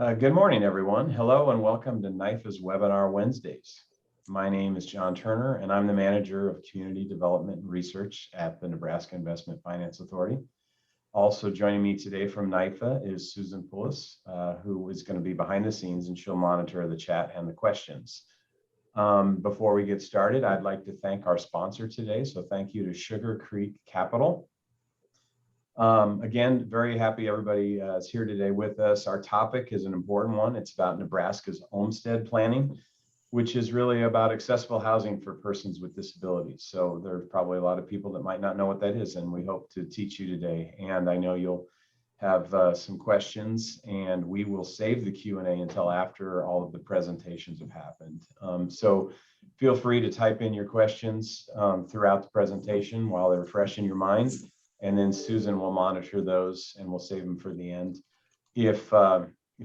Good morning, everyone. Hello and welcome to NIFA's Webinar Wednesdays. My name is John Turner, and I'm the Manager of Community Development and Research at the Nebraska Investment Finance Authority. Also joining me today from NIFA is Susan Poulos, who is going to be behind the scenes, and she'll monitor the chat and the questions. Before we get started, I'd like to thank our sponsor today. So thank you to Sugar Creek Capital. Again, very happy everybody is here today with us. Our topic is an important one. It's about Nebraska's Olmstead planning, which is really about accessible housing for persons with disabilities. So there's probably a lot of people that might not know what that is, and we hope to teach you today. And I know you'll have some questions, and we will save the Q&A until after all of the presentations have happened. So feel free to type in your questions throughout the presentation while they're fresh in your mind. And then Susan will monitor those and we'll save them for the end. If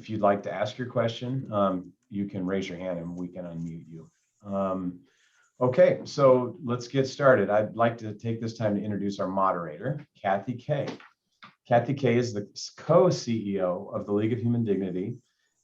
you'd like to ask your question, you can raise your hand and we can unmute you. Okay, so let's get started. I'd like to take this time to introduce our moderator, Kathy Kay. Kathy Kay is the co-CEO of the League of Human Dignity,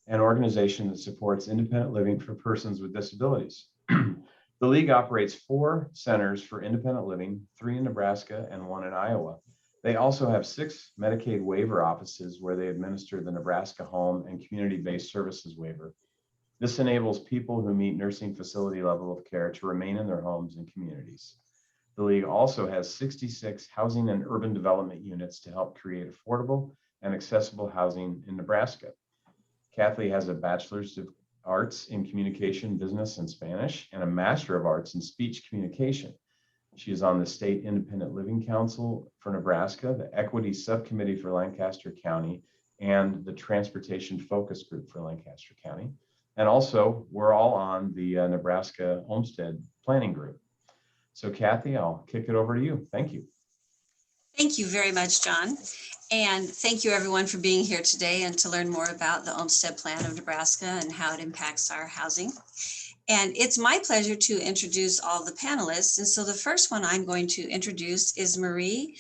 an organization that supports independent living for persons with disabilities. The League operates 4 centers for independent living, 3 in Nebraska and 1 in Iowa. They also have 6 Medicaid waiver offices where they administer the Nebraska Home and Community-Based Services waiver. This enables people who meet nursing facility level of care to remain in their homes and communities. The League also has 66 housing and urban development units to help create affordable and accessible housing in Nebraska. Kathy has a Bachelor's of Arts in Communication, Business, and Spanish, and a Master of Arts in Speech Communication. She is on the State Independent Living Council for Nebraska, the Equity Subcommittee for Lancaster County, and the Transportation Focus Group for Lancaster County. And also, we're all on the Nebraska Olmstead Planning Group. So Kathy, I'll kick it over to you. Thank you. Thank you very much, John. And thank you everyone for being here today and to learn more about the Olmstead Plan of Nebraska and how it impacts our housing. And it's my pleasure to introduce all the panelists. And so the first one I'm going to introduce is Marie.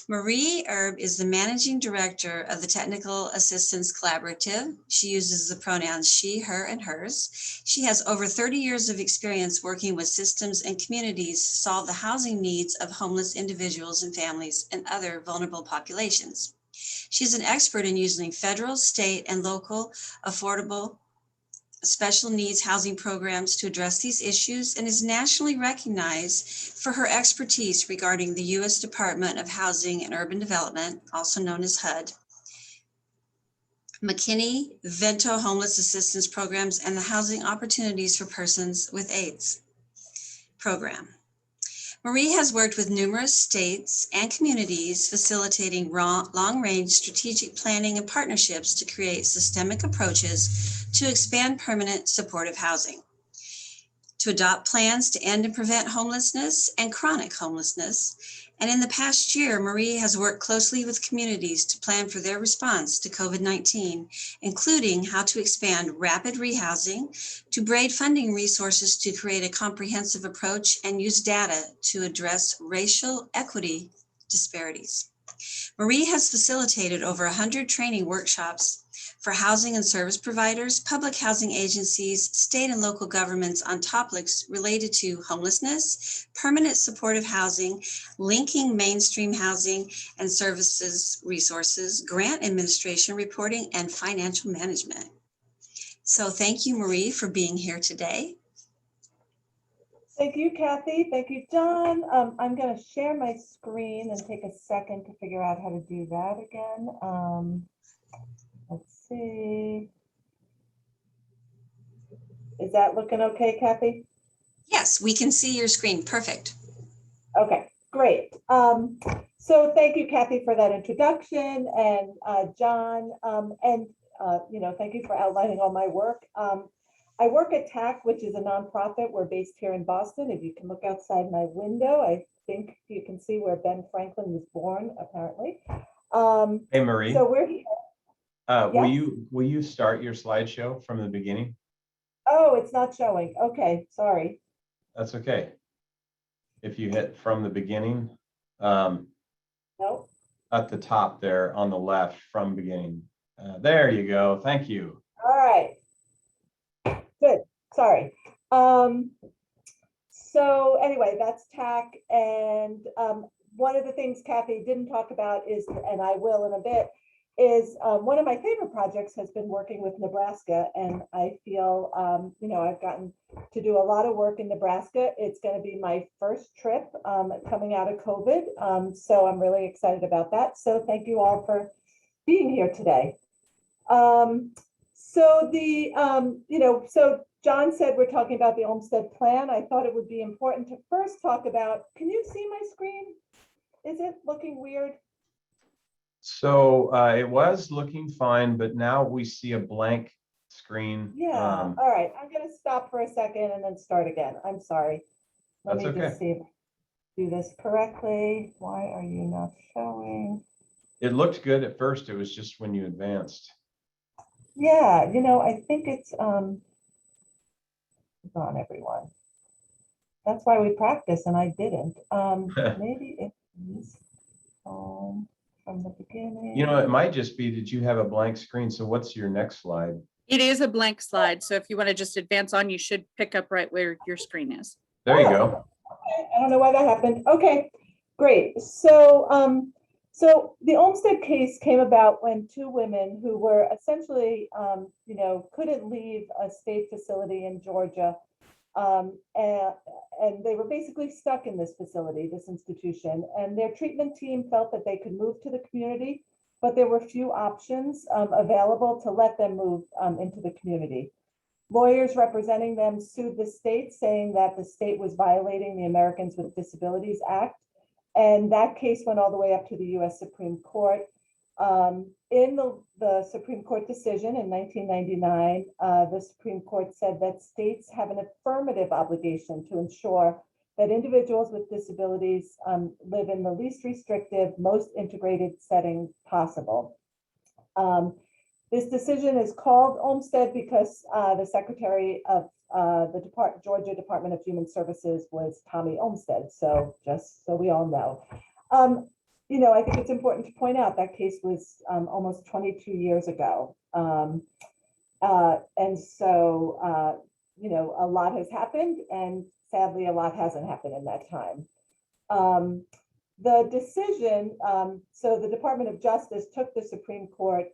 Marie Erb is the Managing Director of the Technical Assistance Collaborative. She uses the pronouns she, her, and hers. She has over 30 years of experience working with systems and communities to solve the housing needs of homeless individuals and families and other vulnerable populations. She's an expert in using federal, state, and local affordable special needs housing programs to address these issues and is nationally recognized for her expertise regarding the U.S. Department of Housing and Urban Development, also known as HUD, McKinney-Vento Homeless Assistance Programs, and the Housing Opportunities for Persons with AIDS program. Marie has worked with numerous states and communities facilitating long-range strategic planning and partnerships to create systemic approaches to expand permanent supportive housing, to adopt plans to end and prevent homelessness and chronic homelessness. And in the past year, Marie has worked closely with communities to plan for their response to COVID-19, including how to expand rapid rehousing, to braid funding resources to create a comprehensive approach and use data to address racial equity disparities. Marie has facilitated over 100 training workshops for housing and service providers, public housing agencies, state and local governments on topics related to homelessness, permanent supportive housing, linking mainstream housing and services resources, grant administration reporting, and financial management. So thank you, Marie, for being here today. Thank you, Kathy. Thank you, John. I'm going to share my screen and take a second to figure out how to do that again. Let's see. Is that looking okay, Kathy? Yes, we can see your screen. Perfect. Okay, great. So thank you, Kathy, for that introduction, and John, thank you for outlining all my work. I work at TAC, which is a nonprofit. We're based here in Boston. If you can look outside my window, I think you can see where Ben Franklin was born, apparently. Hey, Marie. So we're here. Yes? Will you start your slideshow from the beginning? Oh, it's not showing. Okay, sorry. That's okay. If you hit from the beginning, Nope. at the top there on the left from beginning. There you go. Thank you. All right. Good. Sorry. So anyway, that's TAC. And one of the things Kathy didn't talk about is, and I will in a bit, is one of my favorite projects has been working with Nebraska. And I feel, I've gotten to do a lot of work in Nebraska. It's going to be my first trip coming out of COVID. So I'm really excited about that. So thank you all for being here today. So John said we're talking about the Olmstead Plan. I thought it would be important to first talk about, can you see my screen? Is it looking weird? So it was looking fine, but now we see a blank screen. Yeah, all right. I'm going to stop for a second and then start again. I'm sorry. Let That's me okay. just see if I do this correctly. Why are you not showing? It looked good at first. It was just when you advanced. Yeah, I think it's hold on, everyone. That's why we practice and I didn't. Maybe it is from the beginning. It might just be that you have a blank screen. So what's your next slide? It is a blank slide. So if you want to just advance on, you should pick up right where your screen is. There you go. Okay. I don't know why that happened. Okay, great. So, so the Olmstead case came about when two women who were essentially, couldn't leave a state facility in Georgia, and they were basically stuck in this facility, this institution, and their treatment team felt that they could move to the community, but there were few options available to let them move into the community. Lawyers representing them sued the state, saying that the state was violating the Americans with Disabilities Act. And that case went all the way up to the US Supreme Court. In the Supreme Court decision in 1999, the Supreme Court said that states have an affirmative obligation to ensure that individuals with disabilities live in the least restrictive, most integrated setting possible. This decision is called Olmstead because the Secretary of the Georgia Department of Human Services was Tommy Olmstead. So just so we all know. I think it's important to point out that case was almost 22 years ago. And so, a lot has happened, and sadly, a lot hasn't happened in that time. The decision, so the Department of Justice took the Supreme Court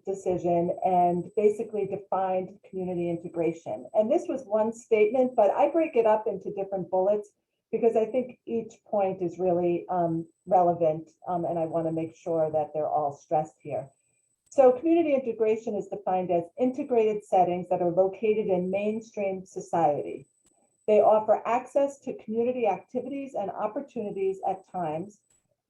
decision and basically defined community integration. And this was one statement, but I break it up into different bullets because I think each point is really relevant, and I want to make sure that they're all stressed here. So community integration is defined as integrated settings that are located in mainstream society. They offer access to community activities and opportunities at times,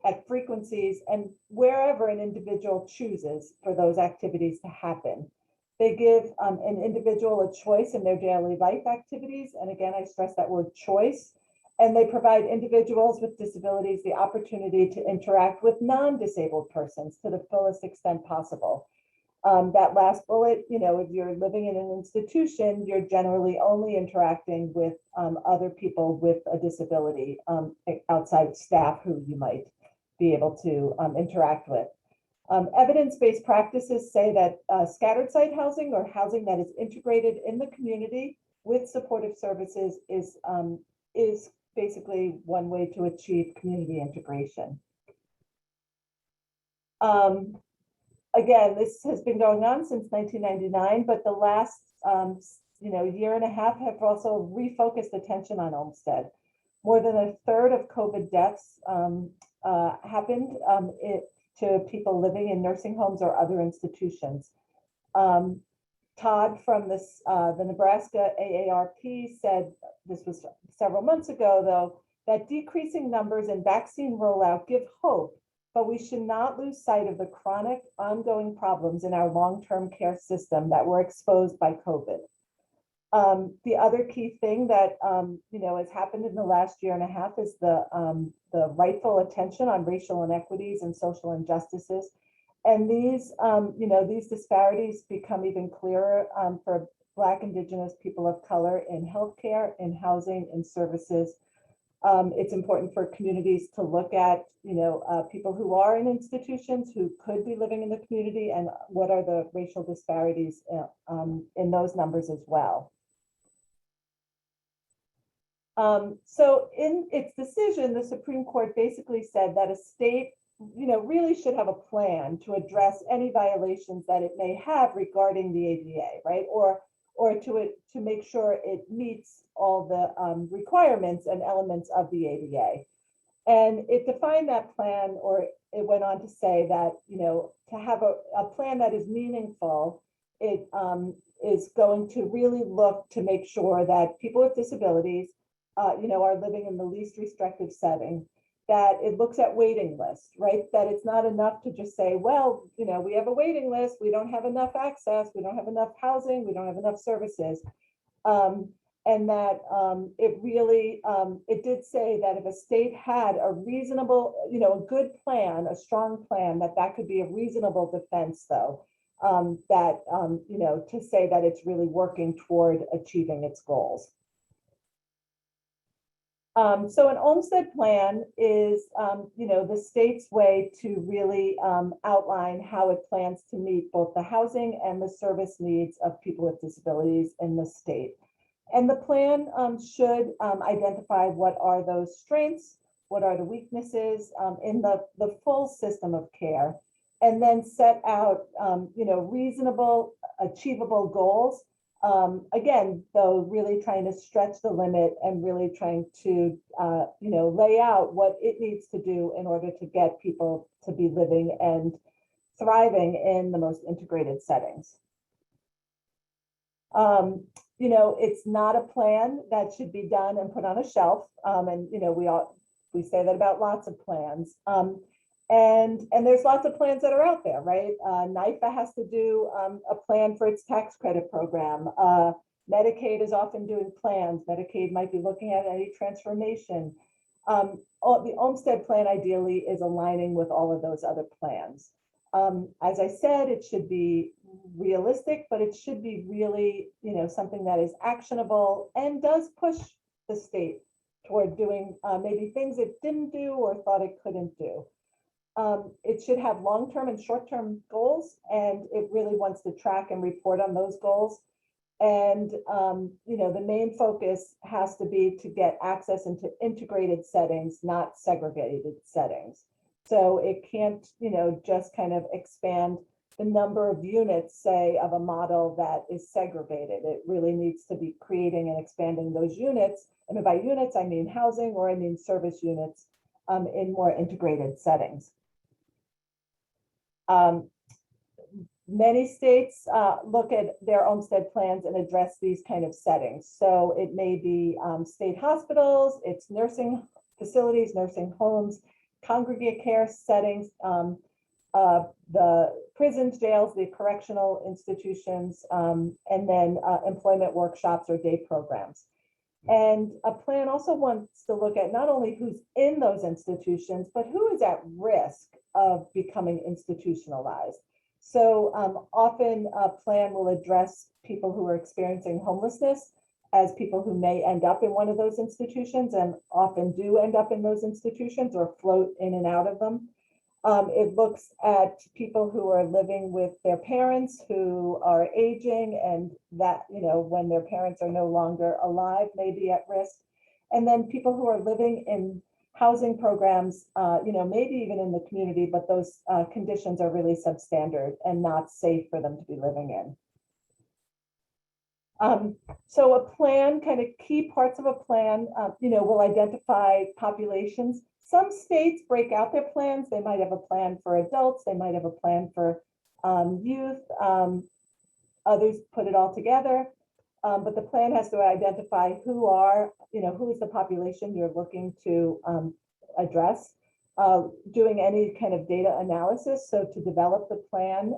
at frequencies, and wherever an individual chooses for those activities to happen. They give an individual a choice in their daily life activities. And again, I stress that word choice. And they provide individuals with disabilities the opportunity to interact with non-disabled persons to the fullest extent possible. That last bullet, if you're living in an institution, you're generally only interacting with other people with a disability outside staff who you might be able to interact with. Evidence-based practices say that scattered site housing or housing that is integrated in the community with supportive services is basically one way to achieve community integration. Again, this has been going on since 1999, but the last year and a half have also refocused attention on Olmstead. More than a third of COVID deaths happened to people living in nursing homes or other institutions. Todd from the Nebraska AARP said, this was several months ago though, that decreasing numbers in vaccine rollout give hope, but we should not lose sight of the chronic ongoing problems in our long-term care system that were exposed by COVID. The other key thing that has happened in the last year and a half is the rightful attention on racial inequities and social injustices. And these disparities become even clearer for Black, Indigenous, people of color in healthcare, in housing, in services, It's important for communities to look at, people who are in institutions who could be living in the community, and what are the racial disparities in those numbers as well. So in its decision, the Supreme Court basically said that a state, really should have a plan to address any violations that it may have regarding the ADA, right? Or to make sure it meets all the requirements and elements of the ADA. And it defined that plan, or it went on to say that, to have a plan that is meaningful, it is going to really look to make sure that people with disabilities, are living in the least restrictive setting, that it looks at waiting lists, right? That it's not enough to just say, well, we have a waiting list, we don't have enough access, we don't have enough housing, we don't have enough services. And that it really, it did say that if a state had a reasonable, a good plan, a strong plan, that could be a reasonable defense, though, to say that it's really working toward achieving its goals. So an Olmstead plan is, the state's way to really outline how it plans to meet both the housing and the service needs of people with disabilities in the state. And the plan should identify what are those strengths, what are the weaknesses in the full system of care, and then set out, reasonable, achievable goals. Again, though, really trying to stretch the limit and really trying to, lay out what it needs to do in order to get people to be living and thriving in the most integrated settings. It's not a plan that should be done and put on a shelf. And, we say that about lots of plans. And there's lots of plans that are out there, right? NYFA has to do a plan for its tax credit program. Medicaid is often doing plans. Medicaid might be looking at any transformation. The Olmstead plan ideally is aligning with all of those other plans. As I said, it should be realistic, but it should be really, something that is actionable and does push the state toward doing maybe things it didn't do or thought it couldn't do. It should have long-term and short-term goals, and it really wants to track and report on those goals. And, the main focus has to be to get access into integrated settings, not segregated settings. So it can't, just kind of expand the number of units, say, of a model that is segregated. It really needs to be creating and expanding those units. And by units, I mean housing, or I mean service units in more integrated settings. Many states look at their Olmstead plans and address these kind of settings. So it may be state hospitals, it's nursing facilities, nursing homes, congregate care settings, the prisons, jails, the correctional institutions, and then employment workshops or day programs. And a plan also wants to look at not only who's in those institutions, but who is at risk of becoming institutionalized. So often a plan will address people who are experiencing homelessness as people who may end up in one of those institutions, and often do end up in those institutions or float in and out of them. It looks at people who are living with their parents who are aging, and that, when their parents are no longer alive, may be at risk. And then people who are living in housing programs, maybe even in the community, but those conditions are really substandard and not safe for them to be living in. So a plan, kind of key parts of a plan, will identify populations. Some states break out their plans. They might have a plan for adults. They might have a plan for youth. Others put it all together. But the plan has to identify who is the population you're looking to address. Doing any kind of data analysis. So to develop the plan,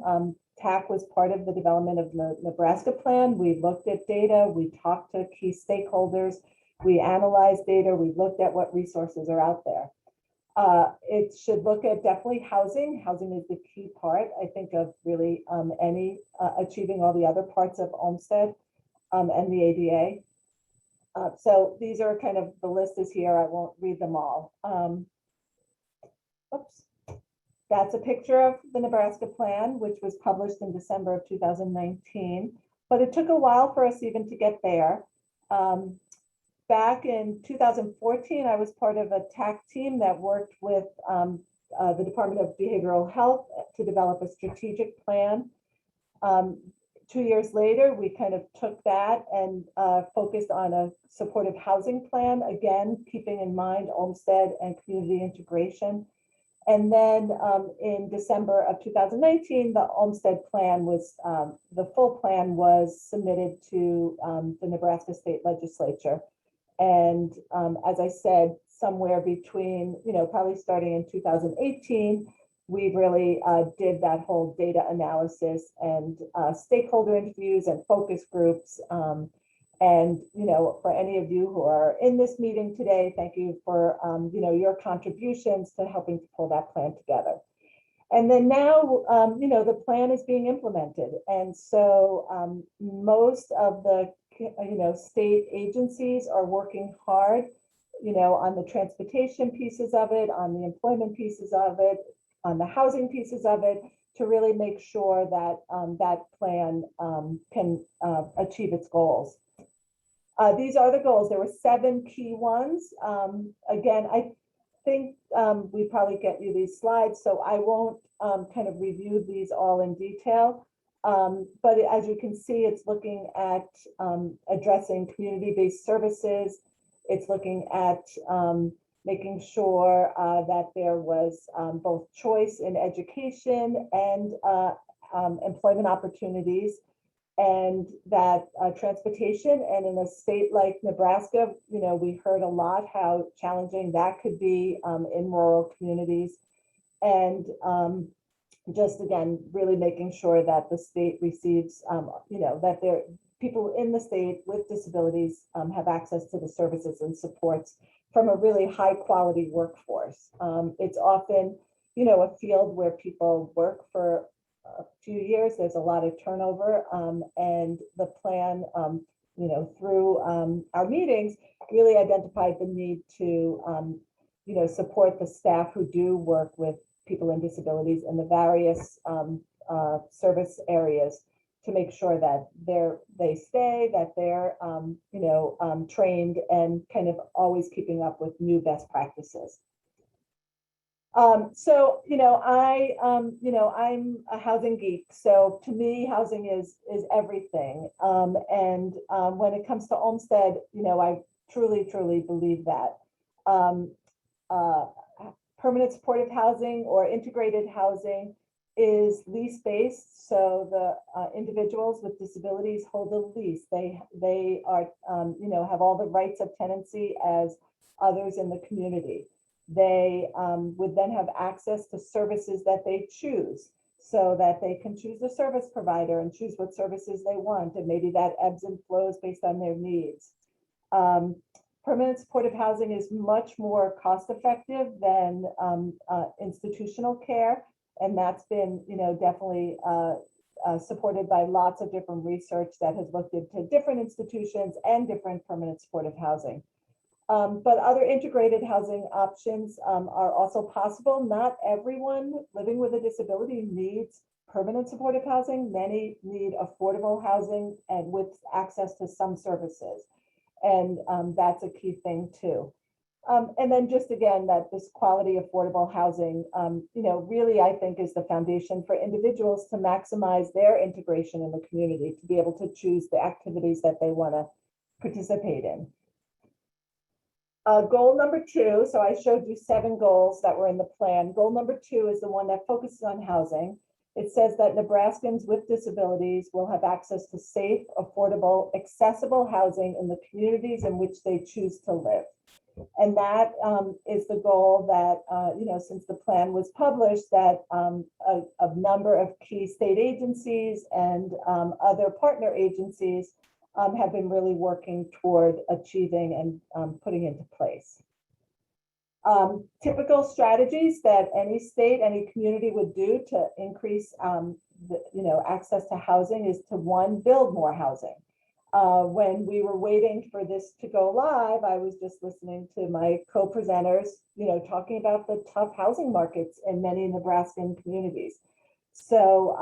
TAC was part of the development of the Nebraska plan. We looked at data. We talked to key stakeholders. We analyzed data. We looked at what resources are out there. It should look at definitely housing. Housing is the key part, I think, of really achieving all the other parts of Olmstead and the ADA. So these are kind of, the list is here. I won't read them all. Oops. That's a picture of the Nebraska plan, which was published in December of 2019, but it took a while for us even to get there. Back in 2014, I was part of a TAC team that worked with the Department of Behavioral Health to develop a strategic plan. 2 years later, we kind of took that and focused on a supportive housing plan, again, keeping in mind Olmstead and community integration. And then in December of 2019, the Olmstead plan was, the full plan was submitted to the Nebraska State Legislature. And as I said, somewhere between, probably starting in 2018, we really did that whole data analysis and stakeholder interviews and focus groups. And, for any of you who are in this meeting today, thank you for, your contributions to helping to pull that plan together. And then now, the plan is being implemented. And so most of the, state agencies are working hard, on the transportation pieces of it, on the employment pieces of it, on the housing pieces of it, to really make sure that that plan can achieve its goals. These are the goals. There were 7 key ones. Again, I think we probably get you these slides, so I won't kind of review these all in detail. But as you can see, it's looking at addressing community-based services. It's looking at making sure that there was both choice in education and employment opportunities, and that transportation. And in a state like Nebraska, we heard a lot how challenging that could be in rural communities. And just again, really making sure that the state receives, that there people in the state with disabilities have access to the services and supports from a really high quality workforce. It's often, a field where people work for a few years. There's a lot of turnover, and the plan, through our meetings, really identified the need to, support the staff who do work with people in disabilities in the various service areas to make sure that they stay, that they're, trained and kind of always keeping up with new best practices. So, I'm a housing geek. So to me, housing is everything. And when it comes to Olmstead, I truly, truly believe that. Permanent supportive housing or integrated housing is lease-based. So the individuals with disabilities hold a lease. They are, have all the rights of tenancy as others in the community. They would then have access to services that they choose, so that they can choose the service provider and choose what services they want. And maybe that ebbs and flows based on their needs. Permanent supportive housing is much more cost effective than institutional care. And that's been, definitely supported by lots of different research that has looked into different institutions and different permanent supportive housing. But other integrated housing options are also possible. Not everyone living with a disability needs permanent supportive housing. Many need affordable housing and with access to some services. And that's a key thing too. And then just again, that this quality affordable housing, really I think is the foundation for individuals to maximize their integration in the community, to be able to choose the activities that they want to participate in. Goal number 2, so I showed you 7 goals that were in the plan. Goal number 2 is the one that focuses on housing. It says that Nebraskans with disabilities will have access to safe, affordable, accessible housing in the communities in which they choose to live. And that is the goal that, since the plan was published, that a number of key state agencies and other partner agencies have been really working toward achieving and putting into place. Typical strategies that any state, any community would do to increase access to housing is to, 1, build more housing. when we were waiting for this to go live, I was just listening to my co-presenters, talking about the tough housing markets in many Nebraskan communities. So,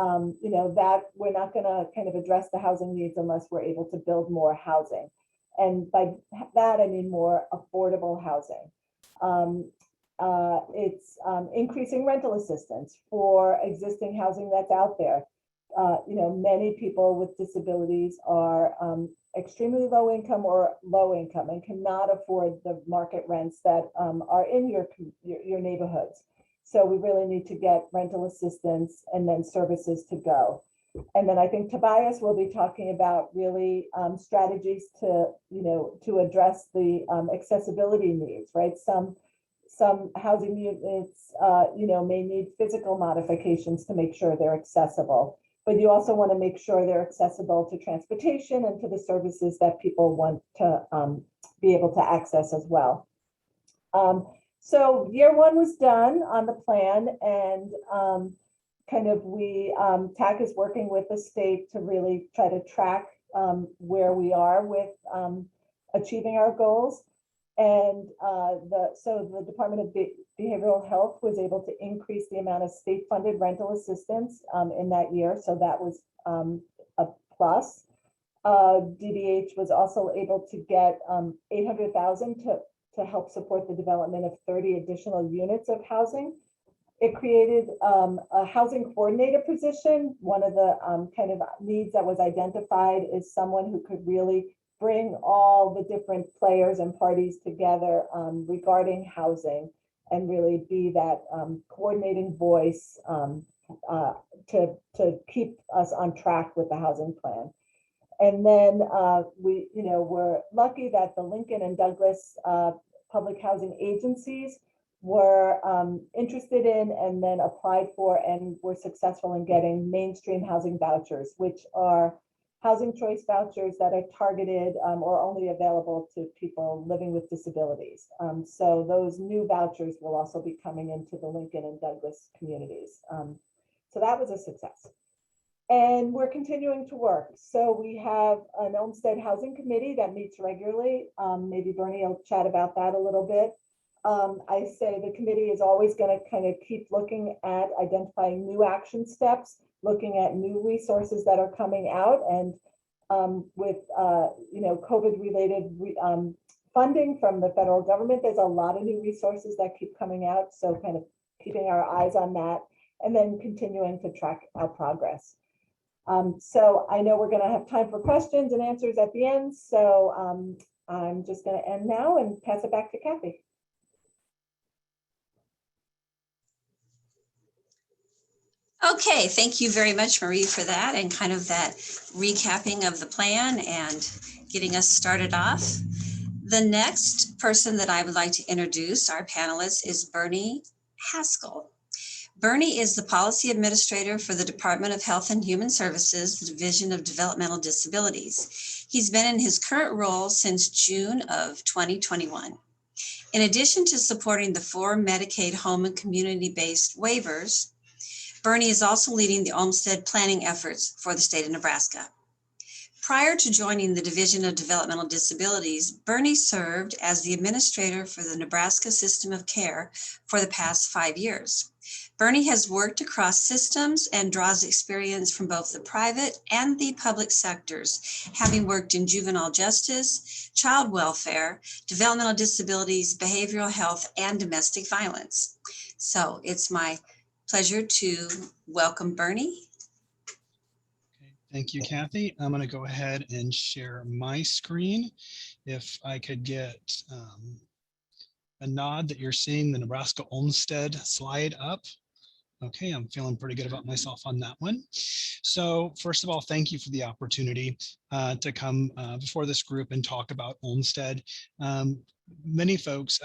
that we're not going to kind of address the housing needs unless we're able to build more housing. And by that, I mean more affordable housing. It's increasing rental assistance for existing housing that's out there. Many people with disabilities are extremely low income or low income and cannot afford the market rents that are in your neighborhoods. So we really need to get rental assistance and then services to go. And then I think Tobias will be talking about really strategies to address the accessibility needs, right? Some housing units, may need physical modifications to make sure they're accessible. But you also want to make sure they're accessible to transportation and to the services that people want to be able to access as well. So year one was done on the plan, and TAC is working with the state to really try to track where we are with achieving our goals. And the Department of Behavioral Health was able to increase the amount of state-funded rental assistance in that year. So that was a plus. DBH was also able to get $800,000 to help support the development of 30 additional units of housing. It created a housing coordinator position. One of the kind of needs that was identified is someone who could really bring all the different players and parties together regarding housing and really be that coordinating voice to keep us on track with the housing plan. And then we're lucky that the Lincoln and Douglas public housing agencies were interested in and then applied for and were successful in getting mainstream housing vouchers, which are housing choice vouchers that are targeted or only available to people living with disabilities. So those new vouchers will also be coming into the Lincoln and Douglas communities. So that was a success. And we're continuing to work. So we have an Olmstead Housing Committee that meets regularly. Maybe Bernie will chat about that a little bit. I say the committee is always going to kind of keep looking at identifying new action steps, looking at new resources that are coming out, and with COVID-related funding from the federal government, there's a lot of new resources that keep coming out. So kind of keeping our eyes on that, and then continuing to track our progress. So I know we're going to have time for questions and answers at the end. So I'm just going to end now and pass it back to Kathy. Okay, thank you very much, Marie, for that and kind of that recapping of the plan and getting us started off. The next person that I would like to introduce, our panelist, is Bernie Hascall. Bernie is the Policy Administrator for the Department of Health and Human Services, the Division of Developmental Disabilities. He's been in his current role since June of 2021. In addition to supporting the 4 Medicaid home and community-based waivers, Bernie is also leading the Olmstead planning efforts for the state of Nebraska. Prior to joining the Division of Developmental Disabilities, Bernie served as the administrator for the Nebraska System of Care for the past 5 years. Bernie has worked across systems and draws experience from both the private and the public sectors, having worked in juvenile justice, child welfare, developmental disabilities, behavioral health, and domestic violence. So it's my pleasure to welcome Bernie. Okay, thank you, Kathy. I'm going to go ahead and share my screen. If I could get a nod that you're seeing the Nebraska Olmstead slide up. Okay, I'm feeling pretty good about myself on that one. So first of all, thank you for the opportunity to come before this group and talk about Olmstead. Many folks,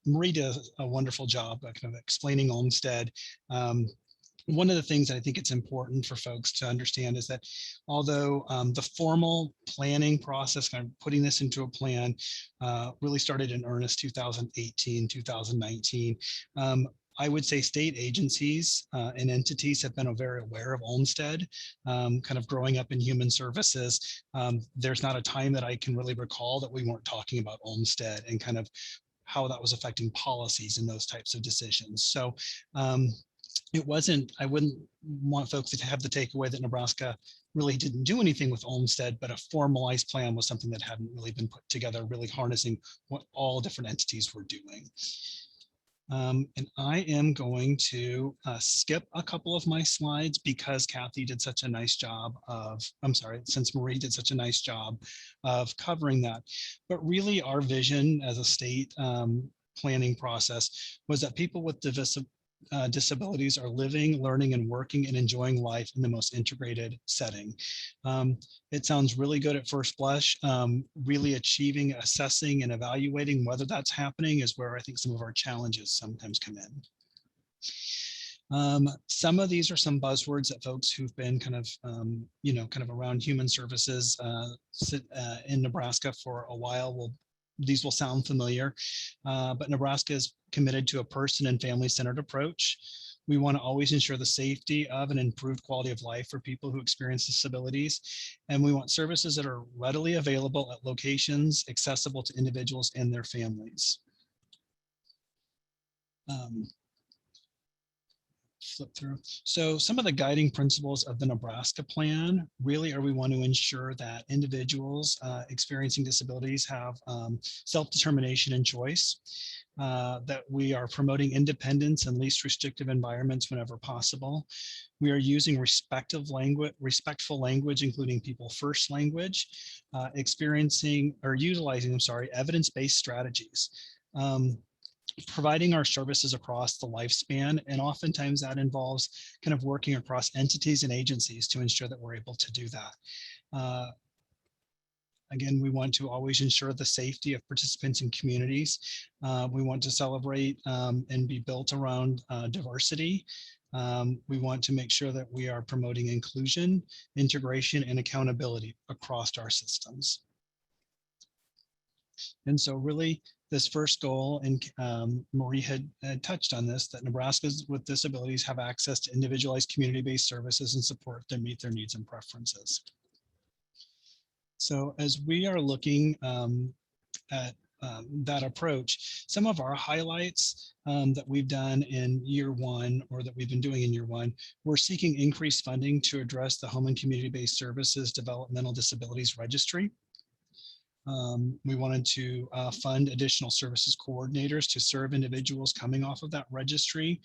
Marie does a wonderful job kind of explaining Olmstead. One of the things that I think it's important for folks to understand is that although the formal planning process, kind of putting this into a plan, really started in earnest 2018, 2019, I would say state agencies and entities have been very aware of Olmstead. Kind of growing up in human services, there's not a time that I can really recall that we weren't talking about Olmstead and kind of how that was affecting policies and those types of decisions. So it wasn't, I wouldn't want folks to have the takeaway that Nebraska really didn't do anything with Olmstead, but a formalized plan was something that hadn't really been put together, really harnessing what all different entities were doing. And I am going to skip a couple of my slides because Kathy did such a nice job of, I'm sorry, since Marie did such a nice job of covering that. But really our vision as a state planning process was that people with disabilities are living, learning, and working and enjoying life in the most integrated setting. It sounds really good at first blush. Really achieving, assessing, and evaluating whether that's happening is where I think some of our challenges sometimes come in. Some of these are some buzzwords that folks who've been kind of, kind of around human services in Nebraska for a while these will sound familiar, but Nebraska is committed to a person and family-centered approach. We want to always ensure the safety of and improved quality of life for people who experience disabilities. And we want services that are readily available at locations accessible to individuals and their families. Flip through. So some of the guiding principles of the Nebraska plan really are we want to ensure that individuals experiencing disabilities have self-determination and choice, that we are promoting independence and least restrictive environments whenever possible. We are using respectful language, including people first language, utilizing evidence-based strategies. Providing our services across the lifespan, and oftentimes that involves kind of working across entities and agencies to ensure that we're able to do that. Again, we want to always ensure the safety of participants and communities. We want to celebrate and be built around diversity. We want to make sure that we are promoting inclusion, integration, and accountability across our systems. And so really, this first goal, and Marie had touched on this, that Nebraskans with disabilities have access to individualized community-based services and support that meet their needs and preferences. So as we are looking at that approach, some of our highlights that we've done in year one, or that we've been doing in year one, we're seeking increased funding to address the home and community-based services developmental disabilities registry. We wanted to fund additional services coordinators to serve individuals coming off of that registry.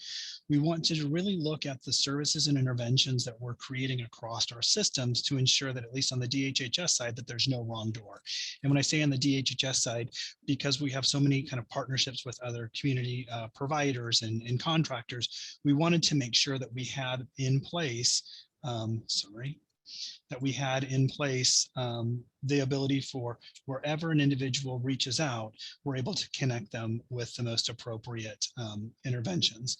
We wanted to really look at the services and interventions that we're creating across our systems to ensure that, at least on the DHHS side, that there's no wrong door. And when I say on the DHHS side, because we have so many kind of partnerships with other community providers and contractors, we wanted to make sure that we had in place, the ability for wherever an individual reaches out, we're able to connect them with the most appropriate interventions.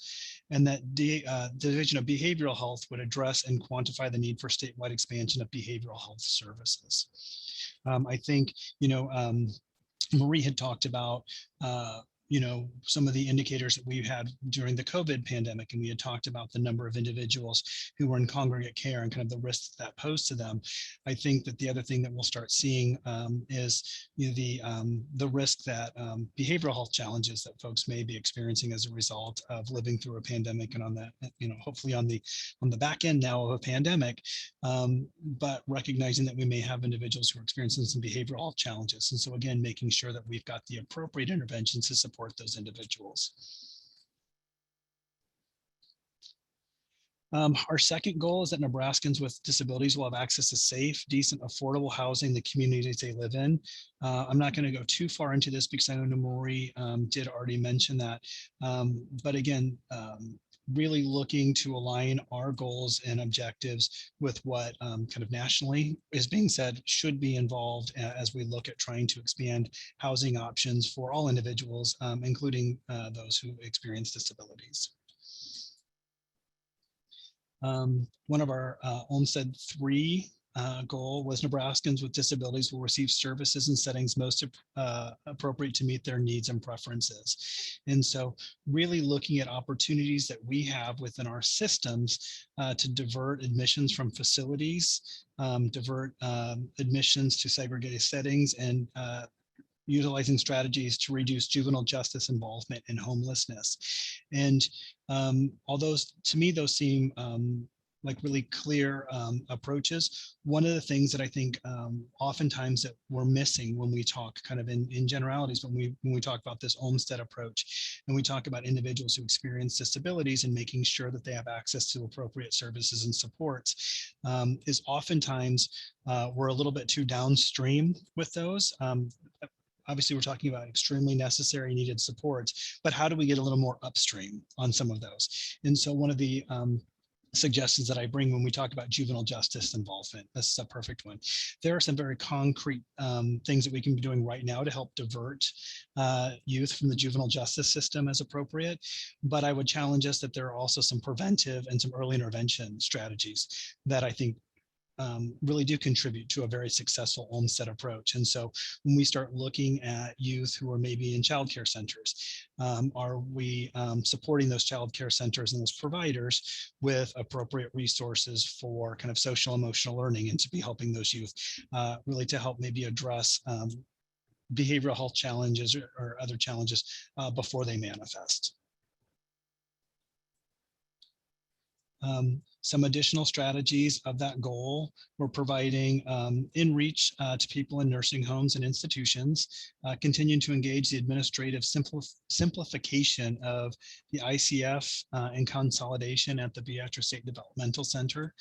And that Division of Behavioral Health would address and quantify the need for statewide expansion of behavioral health services. I think, Marie had talked about some of the indicators that we've had during the COVID pandemic, and we had talked about the number of individuals who were in congregate care and kind of the risks that posed to them. I think that the other thing that we'll start seeing is the risk that behavioral health challenges that folks may be experiencing as a result of living through a pandemic, and on that, hopefully on the back end now of a pandemic, but recognizing that we may have individuals who are experiencing some behavioral health challenges. And so again, making sure that we've got the appropriate interventions to support those individuals. Our second goal is that Nebraskans with disabilities will have access to safe, decent, affordable housing in the communities they live in. I'm not going to go too far into this because I know Marie did already mention that. But again, really looking to align our goals and objectives with what kind of nationally is being said should be involved as we look at trying to expand housing options for all individuals, including those who experience disabilities. One of our Olmstead 3 goal was Nebraskans with disabilities will receive services and settings most appropriate to meet their needs and preferences. And so really looking at opportunities that we have within our systems to divert admissions from facilities, divert admissions to segregated settings, and utilizing strategies to reduce juvenile justice involvement in homelessness. And although to me, those seem like really clear approaches, one of the things that I think oftentimes that we're missing when we talk kind of in generalities, when we talk about this Olmstead approach, and we talk about individuals who experience disabilities and making sure that they have access to appropriate services and supports, is oftentimes we're a little bit too downstream with those. Obviously, we're talking about extremely necessary needed supports, but how do we get a little more upstream on some of those? And so one of the suggestions that I bring when we talk about juvenile justice involvement, this is a perfect one. There are some very concrete things that we can be doing right now to help divert youth from the juvenile justice system as appropriate. But I would challenge us that there are also some preventive and some early intervention strategies that I think really do contribute to a very successful Olmstead approach. And so when we start looking at youth who are maybe in childcare centers, are we supporting those childcare centers and those providers with appropriate resources for kind of social emotional learning, and to be helping those youth really to help maybe address behavioral health challenges or other challenges before they manifest. Some additional strategies of that goal, we're providing in reach to people in nursing homes and institutions, continuing to engage the administrative simplification of the ICF and consolidation at the Beatrice State Developmental Center.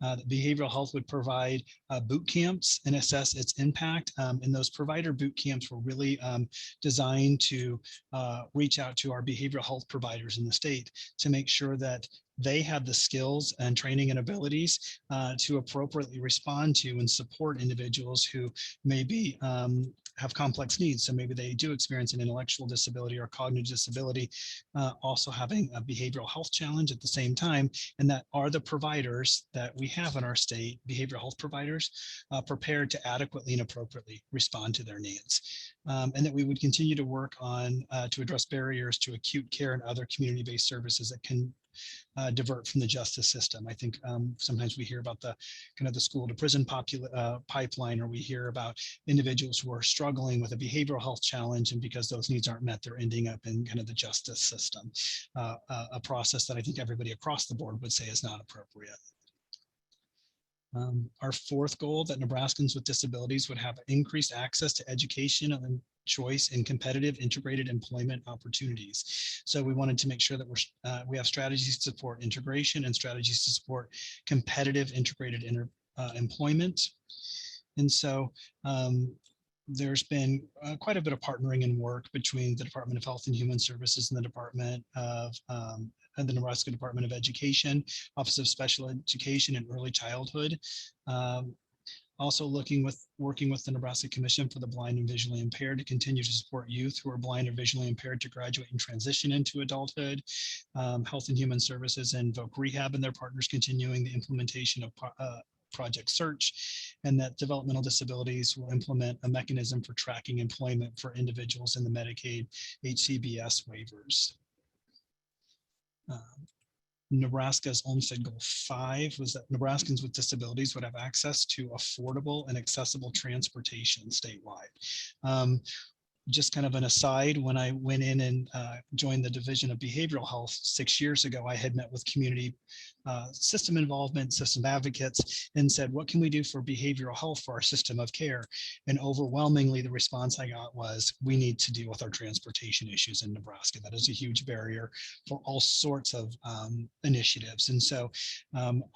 The behavioral health would provide boot camps and assess its impact. And those provider boot camps were really designed to reach out to our behavioral health providers in the state to make sure that they have the skills and training and abilities to appropriately respond to and support individuals who maybe have complex needs. So maybe they do experience an intellectual disability or cognitive disability, also having a behavioral health challenge at the same time. And that are the providers that we have in our state, behavioral health providers, prepared to adequately and appropriately respond to their needs. And that we would continue to work on to address barriers to acute care and other community-based services that can divert from the justice system. I think sometimes we hear about the kind of the school to prison pipeline, or we hear about individuals who are struggling with a behavioral health challenge, and because those needs aren't met, they're ending up in kind of the justice system, a process that I think everybody across the board would say is not appropriate. Our fourth goal, that Nebraskans with disabilities would have increased access to education and choice in competitive integrated employment opportunities. So we wanted to make sure that we have strategies to support integration and strategies to support competitive integrated employment. And so there's been quite a bit of partnering and work between the Department of Health and Human Services and the Department of and the Nebraska Department of Education, Office of Special Education and Early Childhood. Also working with the Nebraska Commission for the Blind and Visually Impaired to continue to support youth who are blind or visually impaired to graduate and transition into adulthood. Health and Human Services and Voc Rehab and their partners continuing the implementation of Project Search, and that developmental disabilities will implement a mechanism for tracking employment for individuals in the Medicaid HCBS waivers. Nebraska's Olmstead Goal 5 was that Nebraskans with disabilities would have access to affordable and accessible transportation statewide. Just kind of an aside, when I went in and joined the Division of Behavioral Health 6 years ago, I had met with community system involvement, system advocates, and said, what can we do for behavioral health for our system of care? And overwhelmingly, the response I got was, we need to deal with our transportation issues in Nebraska. That is a huge barrier for all sorts of initiatives. And so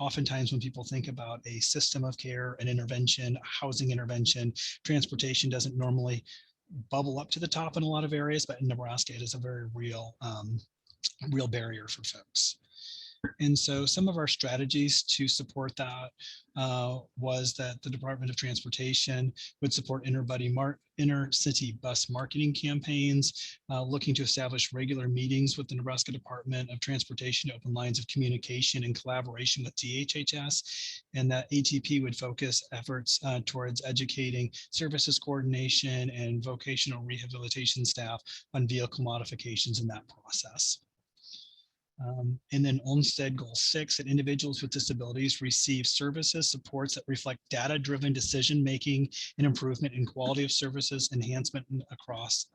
oftentimes when people think about a system of care, an intervention, housing intervention, transportation doesn't normally bubble up to the top in a lot of areas, but in Nebraska, it is a very real barrier for folks. And so some of our strategies to support that was that the Department of Transportation would support inter-city bus marketing campaigns, looking to establish regular meetings with the Nebraska Department of Transportation to open lines of communication and collaboration with DHHS, and that ATP would focus efforts towards educating services coordination and vocational rehabilitation staff on vehicle modifications in that process. And then Olmstead Goal 6, that individuals with disabilities receive services, supports that reflect data-driven decision-making and improvement in quality of services, enhancement across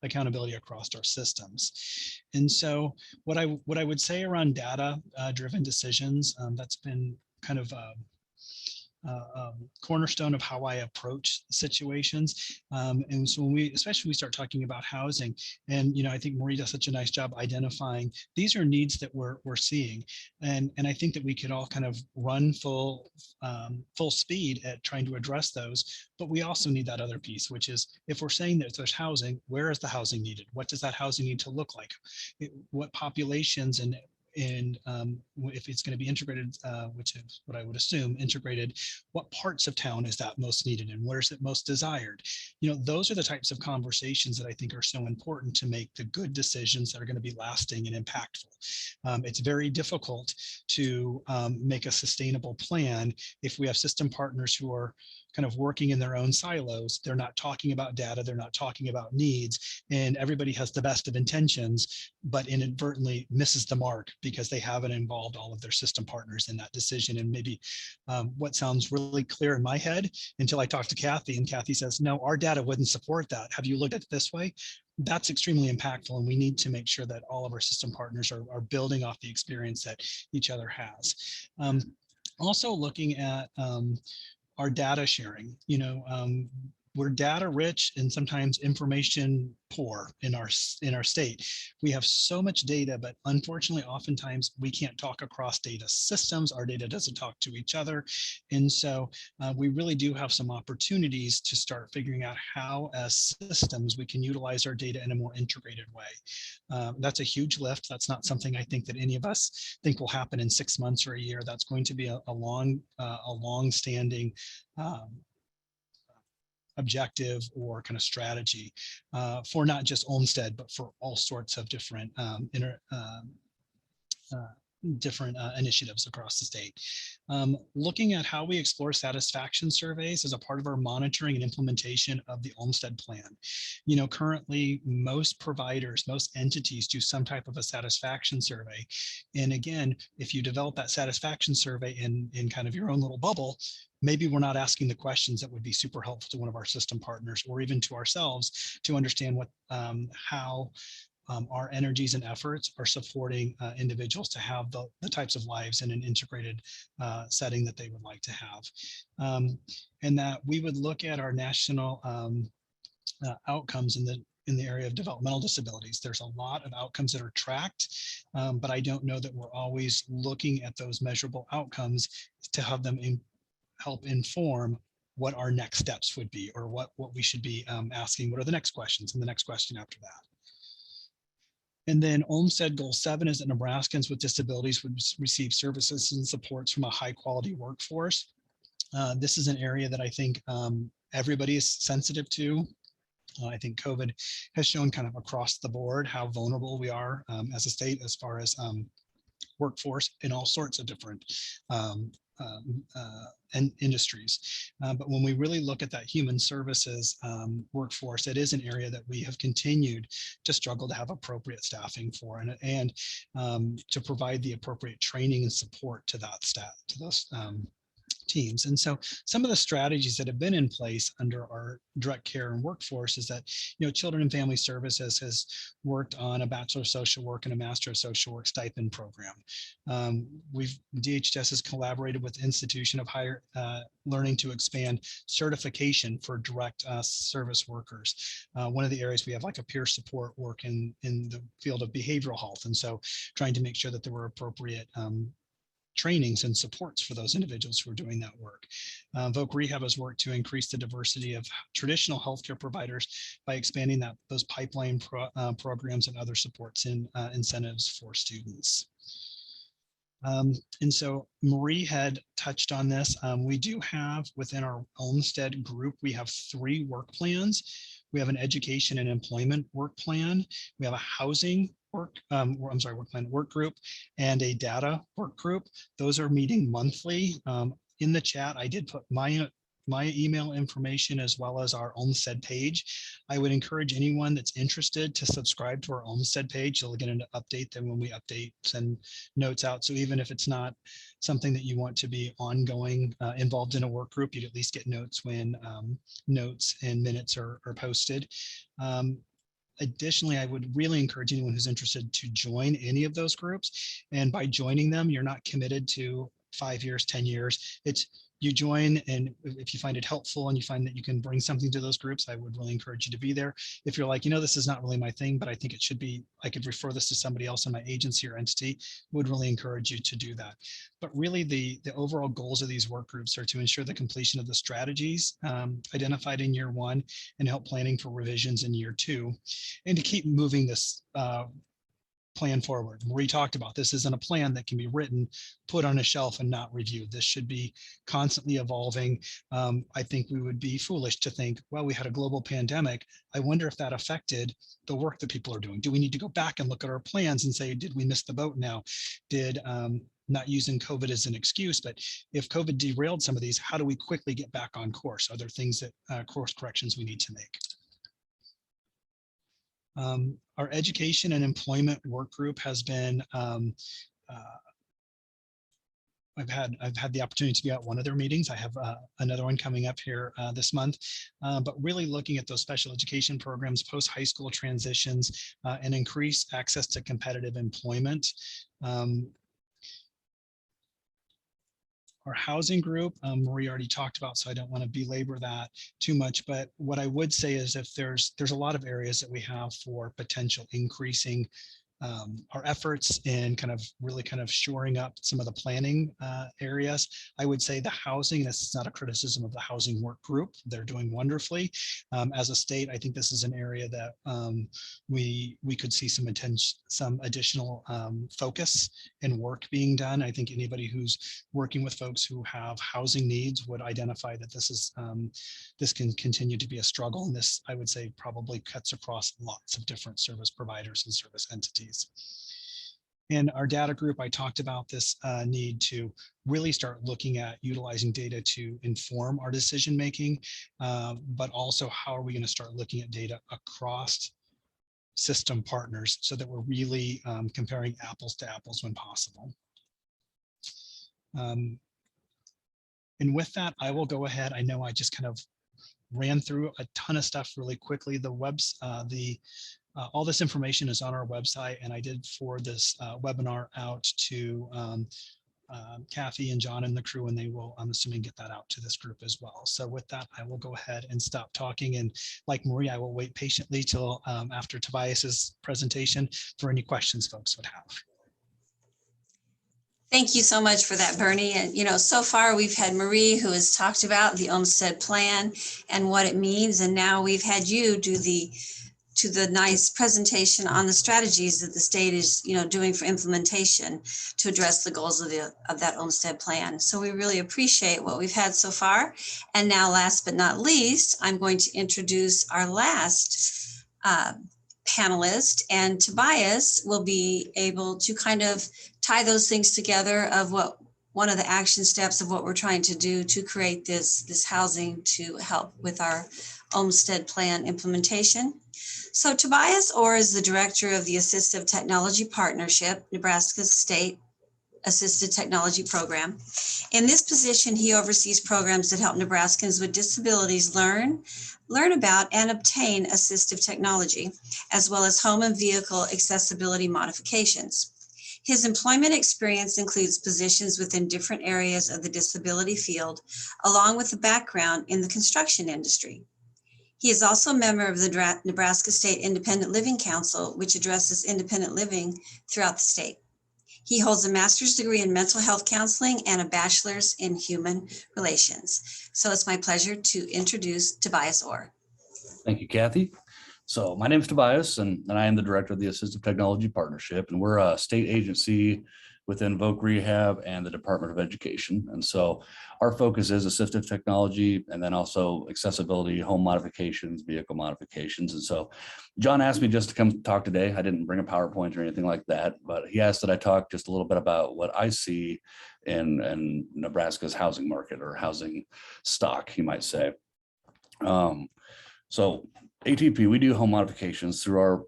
accountability across our systems. And so what I would say around data-driven decisions, that's been kind of cornerstone of how I approach situations. And so when especially we start talking about housing, and I think Marie does such a nice job identifying these are needs that we're seeing, and I think that we could all kind of run full speed at trying to address those. But we also need that other piece, which is if we're saying that there's housing, where is the housing needed? What does that housing need to look like? What populations and if it's going to be integrated, which is what I would assume integrated, what parts of town is that most needed and where is it most desired? Those are the types of conversations that I think are so important to make the good decisions that are going to be lasting and impactful. It's very difficult to make a sustainable plan if we have system partners who are kind of working in their own silos. They're not talking about data, they're not talking about needs, and everybody has the best of intentions, but inadvertently misses the mark because they haven't involved all of their system partners in that decision. And maybe what sounds really clear in my head until I talk to Kathy, and Kathy says, no, our data wouldn't support that. Have you looked at it this way? That's extremely impactful, and we need to make sure that all of our system partners are building off the experience that each other has. Also looking at our data sharing, we're data rich and sometimes information poor in our state. We have so much data, but unfortunately, oftentimes we can't talk across data systems. Our data doesn't talk to each other. And so we really do have some opportunities to start figuring out how as systems we can utilize our data in a more integrated way. That's a huge lift. That's not something I think that any of us think will happen in 6 months or a year. That's going to be a long-standing objective or kind of strategy for not just Olmstead, but for all sorts of different initiatives across the state. Looking at how we explore satisfaction surveys as a part of our monitoring and implementation of the Olmstead Plan. Currently most providers, most entities do some type of a satisfaction survey. And again, if you develop that satisfaction survey in kind of your own little bubble, maybe we're not asking the questions that would be super helpful to one of our system partners or even to ourselves to understand how our energies and efforts are supporting individuals to have the types of lives in an integrated setting that they would like to have. And that we would look at our national outcomes in the area of developmental disabilities. There's a lot of outcomes that are tracked, but I don't know that we're always looking at those measurable outcomes to have them help inform what our next steps would be, or what we should be asking. What are the next questions and the next question after that? And then Olmstead Goal 7 is that Nebraskans with disabilities would receive services and supports from a high quality workforce. This is an area that I think everybody is sensitive to. I think COVID has shown kind of across the board how vulnerable we are as a state as far as workforce in all sorts of different and industries. But when we really look at that human services workforce, it is an area that we have continued to struggle to have appropriate staffing for, and to provide the appropriate training and support to that staff, to those teams. And so some of the strategies that have been in place under our direct care and workforce is that, Children and Family Services has worked on a Bachelor of Social Work and a Master of Social Work stipend program. DHS has collaborated with Institution of Higher Learning to expand certification for direct service workers. One of the areas we have like a peer support work in the field of behavioral health. And so trying to make sure that there were appropriate trainings and supports for those individuals who are doing that work. Voc Rehab has worked to increase the diversity of traditional healthcare providers by expanding those pipeline programs and other supports and incentives for students. And so Marie had touched on this. We do have within our Olmstead group, we have 3 work plans. We have an education and employment work plan. We have a housing work plan work group and a data work group. Those are meeting monthly. In the chat, I did put my email information as well as our Olmstead page. I would encourage anyone that's interested to subscribe to our Olmstead page. You'll get an update then when we update, send notes out. So even if it's not something that you want to be ongoing involved in a work group, you'd at least get notes when notes and minutes are posted. Additionally, I would really encourage anyone who's interested to join any of those groups. And by joining them, you're not committed to 5 years, 10 years. It's you join, and if you find it helpful and you find that you can bring something to those groups, I would really encourage you to be there. If you're like, this is not really my thing, but I think it should be, I could refer this to somebody else in my agency or entity, would really encourage you to do that. But really the overall goals of these work groups are to ensure the completion of the strategies identified in year 1 and help planning for revisions in year 2, and to keep moving this plan forward. Marie talked about this isn't a plan that can be written, put on a shelf and not reviewed. This should be constantly evolving. I think we would be foolish to think, well, we had a global pandemic. I wonder if that affected the work that people are doing. Do we need to go back and look at our plans and say, did we miss the boat now? Did not using COVID as an excuse, but if COVID derailed some of these, how do we quickly get back on course? Are there things that course corrections we need to make? Our education and employment work group has been, I've had the opportunity to be at one of their meetings. I have another one coming up here this month, but really looking at those special education programs, post-high school transitions, and increase access to competitive employment. Our housing group, Marie already talked about, so I don't want to belabor that too much. But what I would say is if there's a lot of areas that we have for potential increasing our efforts in kind of shoring up some of the planning areas. I would say the housing, this is not a criticism of the housing work group. They're doing wonderfully. As a state, I think this is an area that we could see some additional focus and work being done. I think anybody who's working with folks who have housing needs would identify that this can continue to be a struggle. And this, I would say, probably cuts across lots of different service providers and service entities. In our data group, I talked about this need to really start looking at utilizing data to inform our decision making, but also how are we going to start looking at data across system partners so that we're really comparing apples to apples when possible. And with that, I will go ahead. I know I just kind of ran through a ton of stuff really quickly. All this information is on our website, and I did forward this webinar out to Kathy and John and the crew, and they will, I'm assuming, get that out to this group as well. So with that, I will go ahead and stop talking. And like Marie, I will wait patiently till after Tobias's presentation for any questions folks would have. Thank you so much for that, Bernie. And, so far we've had Marie, who has talked about the Olmstead Plan and what it means. And now we've had you do the nice presentation on the strategies that the state is, doing for implementation to address the goals of that Olmstead Plan. So we really appreciate what we've had so far. And now, last but not least, I'm going to introduce our last panelist, and Tobias will be able to kind of tie those things together of what one of the action steps of what we're trying to do to create this housing to help with our Olmstead Plan implementation. So Tobias Orr is the director of the Assistive Technology Partnership, Nebraska State Assisted Technology Program. In this position, he oversees programs that help Nebraskans with disabilities learn about and obtain assistive technology, as well as home and vehicle accessibility modifications. His employment experience includes positions within different areas of the disability field, along with a background in the construction industry. He is also a member of the Nebraska State Independent Living Council, which addresses independent living throughout the state. He holds a master's degree in mental health counseling and a bachelor's in human relations. So it's my pleasure to introduce Tobias Orr. Thank you, Kathy. So my name is Tobias, and I am the director of the Assistive Technology Partnership, and we're a state agency within Voc Rehab and the Department of Education. And so our focus is assistive technology and then also accessibility, home modifications, vehicle modifications. And so John asked me just to come talk today. I didn't bring a PowerPoint or anything like that, but he asked that I talk just a little bit about what I see in Nebraska's housing market or housing stock, you might say. So ATP, we do home modifications through our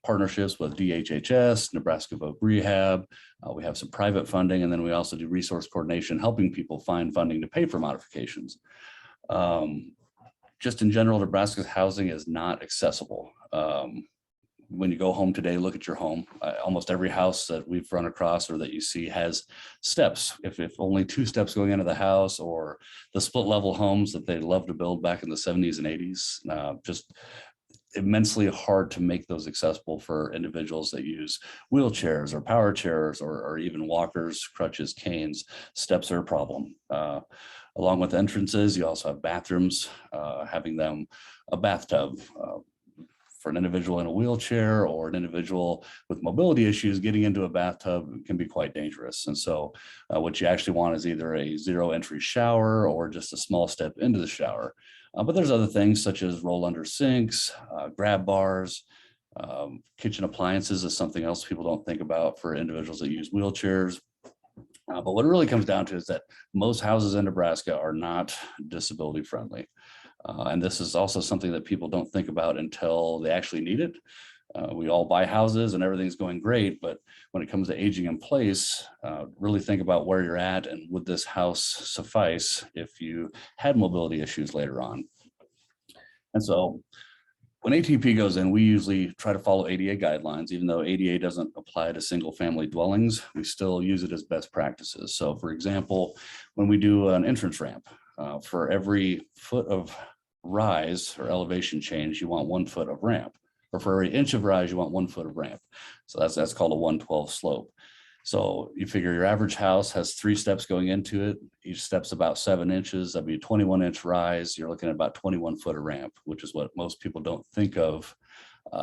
partnerships with DHHS, Nebraska Voc Rehab. We have some private funding, and then we also do resource coordination, helping people find funding to pay for modifications. Just in general, Nebraska's housing is not accessible. When you go home today, look at your home. Almost every house that we've run across or that you see has steps. If only 2 steps going into the house, or the split level homes that they loved to build back in the 70s and 80s, just immensely hard to make those accessible for individuals that use wheelchairs or power chairs or even walkers, crutches, canes. Steps are a problem. Along with entrances, you also have bathrooms, having them a bathtub. For an individual in a wheelchair or an individual with mobility issues, getting into a bathtub can be quite dangerous. And so what you actually want is either a 0 entry shower or just a small step into the shower. But there's other things such as roll under sinks, grab bars, kitchen appliances is something else people don't think about for individuals that use wheelchairs. But what it really comes down to is that most houses in Nebraska are not disability friendly. And this is also something that people don't think about until they actually need it. We all buy houses and everything's going great, but when it comes to aging in place, really think about where you're at and would this house suffice if you had mobility issues later on. And so when ATP goes in, we usually try to follow ADA guidelines. Even though ADA doesn't apply to single family dwellings, we still use it as best practices. So for example, when we do an entrance ramp, for every foot of rise or elevation change, you want 1 foot of ramp, or for every inch of rise, you want 1 foot of ramp. So that's called a 112 slope. So you figure your average house has 3 steps going into it. Each step's about 7 inches. That'd be a 21-inch rise. You're looking at about 21 foot of ramp, which is what most people don't think of.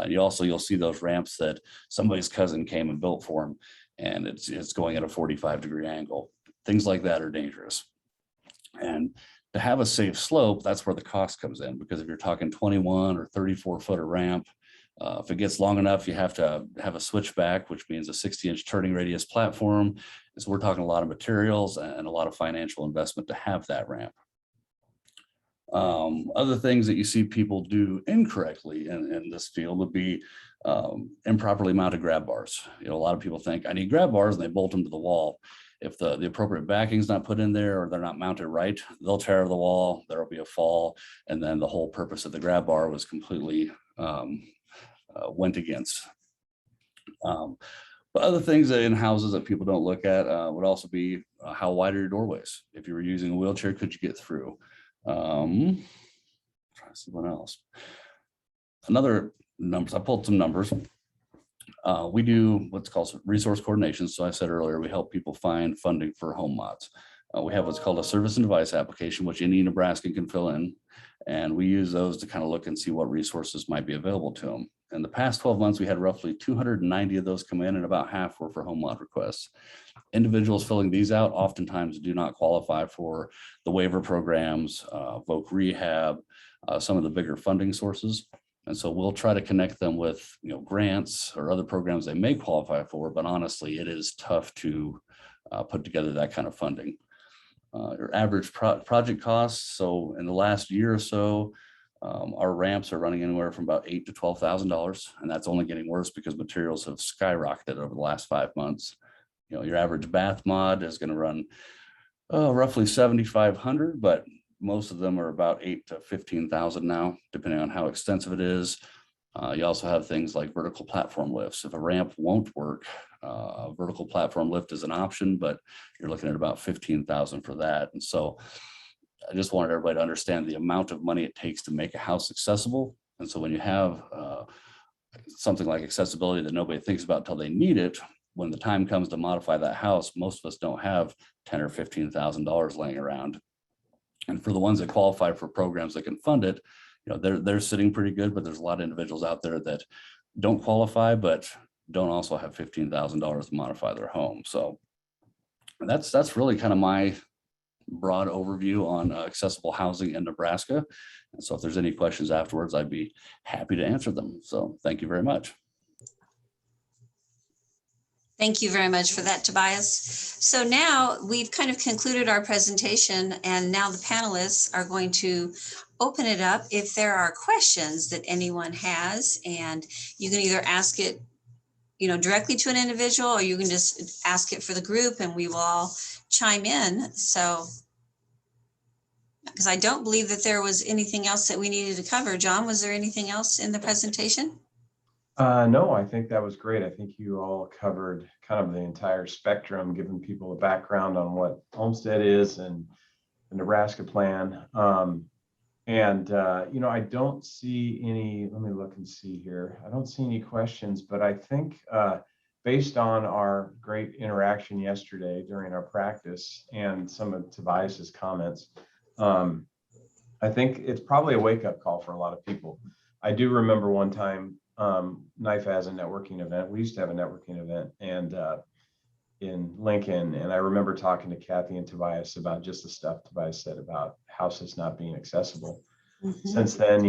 You'll see those ramps that somebody's cousin came and built for them, and it's going at a 45-degree angle. Things like that are dangerous. And to have a safe slope, that's where the cost comes in, because if you're talking 21 or 34 foot of ramp, if it gets long enough, you have to have a switchback, which means a 60-inch turning radius platform. So we're talking a lot of materials and a lot of financial investment to have that ramp. Other things that you see people do incorrectly in this field would be improperly mounted grab bars. A lot of people think I need grab bars and they bolt them to the wall. If the appropriate backing is not put in there or they're not mounted right, they'll tear the wall, there will be a fall, and then the whole purpose of the grab bar was completely went against. But other things that in houses that people don't look at would also be how wide are your doorways? If you were using a wheelchair, could you get through? Trying to see what else. Another numbers, I pulled some numbers. We do what's called resource coordination. So I said earlier, we help people find funding for home mods. We have what's called a service and device application, which any Nebraskan can fill in. And we use those to kind of look and see what resources might be available to them. In the past 12 months, we had roughly 290 of those come in, and about half were for home mod requests. Individuals filling these out oftentimes do not qualify for the waiver programs, Voc Rehab, some of the bigger funding sources. And so we'll try to connect them with grants or other programs they may qualify for, but honestly, it is tough to put together that kind of funding. Your average project costs. So in the last year or so, our ramps are running anywhere from about $8,000 to $12,000, and that's only getting worse because materials have skyrocketed over the last 5 months. Your average bath mod is going to run roughly $7,500, but most of them are about $8,000 to $15,000 now, depending on how extensive it is. You also have things like vertical platform lifts. If a ramp won't work, a vertical platform lift is an option, but you're looking at about $15,000 for that. And so I just wanted everybody to understand the amount of money it takes to make a house accessible. And so when you have something like accessibility that nobody thinks about until they need it, when the time comes to modify that house, most of us don't have $10,000 or $15,000 laying around. And for the ones that qualify for programs that can fund it, they're sitting pretty good, but there's a lot of individuals out there that don't qualify, but don't also have $15,000 to modify their home. So that's really kind of my broad overview on accessible housing in Nebraska. And so if there's any questions afterwards, I'd be happy to answer them. So thank you very much. Thank you very much for that, Tobias. So now we've kind of concluded our presentation, and now the panelists are going to open it up if there are questions that anyone has, and you can either ask it, directly to an individual, or you can just ask it for the group and we will all chime in. So, because I don't believe that there was anything else that we needed to cover. John, was there anything else in the presentation? No, I think that was great. I think you all covered kind of the entire spectrum, giving people a background on what Olmstead is and the Nebraska plan. I don't see any, let me look and see here. I don't see any questions, but I think based on our great interaction yesterday during our practice and some of Tobias's comments, I think it's probably a wake-up call for a lot of people. I do remember one time NIFA has a networking event. We used to have a networking event and in Lincoln, and I remember talking to Kathy and Tobias about just the stuff Tobias said about houses not being accessible. Mm-hmm. Since then,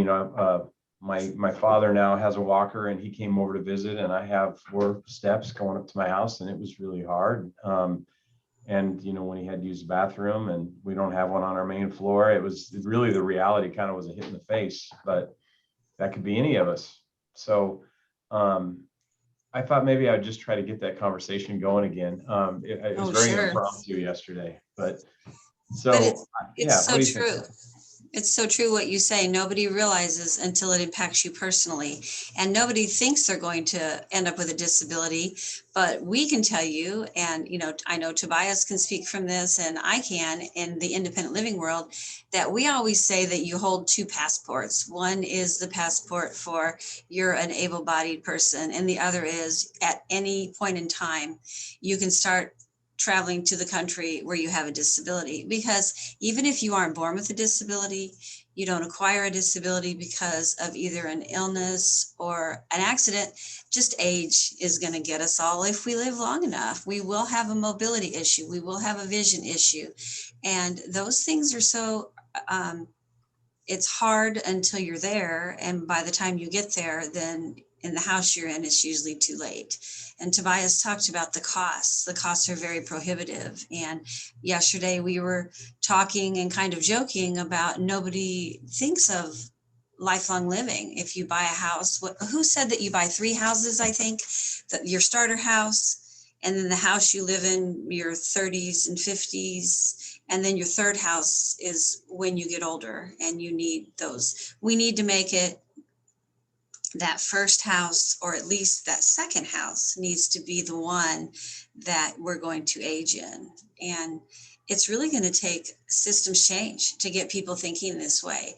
my father now has a walker, and he came over to visit, and I have 4 steps going up to my house, and it was really hard. When he had to use the bathroom, and we don't have one on our main floor, it was really, the reality kind of was a hit in the face, but that could be any of us. So I thought maybe I'd just try to get that conversation going again. It was very Sure. impromptu yesterday, but it's so what do you true. think? It's so true what you say. Nobody realizes until it impacts you personally, and nobody thinks they're going to end up with a disability. But we can tell you, and I know Tobias can speak from this, and I can in the independent living world, that we always say that you hold 2 passports. One is the passport for you're an able-bodied person, and the other is at any point in time you can start traveling to the country where you have a disability, because even if you aren't born with a disability, you don't acquire a disability because of either an illness or an accident, just age is going to get us all. If we live long enough, we will have a mobility issue, we will have a vision issue, and those things are so it's hard until you're there, and by the time you get there, then in the house you're in, it's usually too late. And Tobias talked about the costs. The costs are very prohibitive. And yesterday we were talking and kind of joking about nobody thinks of lifelong living. If you buy a house, who said that you buy 3 houses? I think that your starter house, and then the house you live in your 30s and 50s, and then your 3rd house is when you get older and you need those. We need to make it that first house, or at least that second house, needs to be the one that we're going to age in. And it's really going to take systems change to get people thinking this way.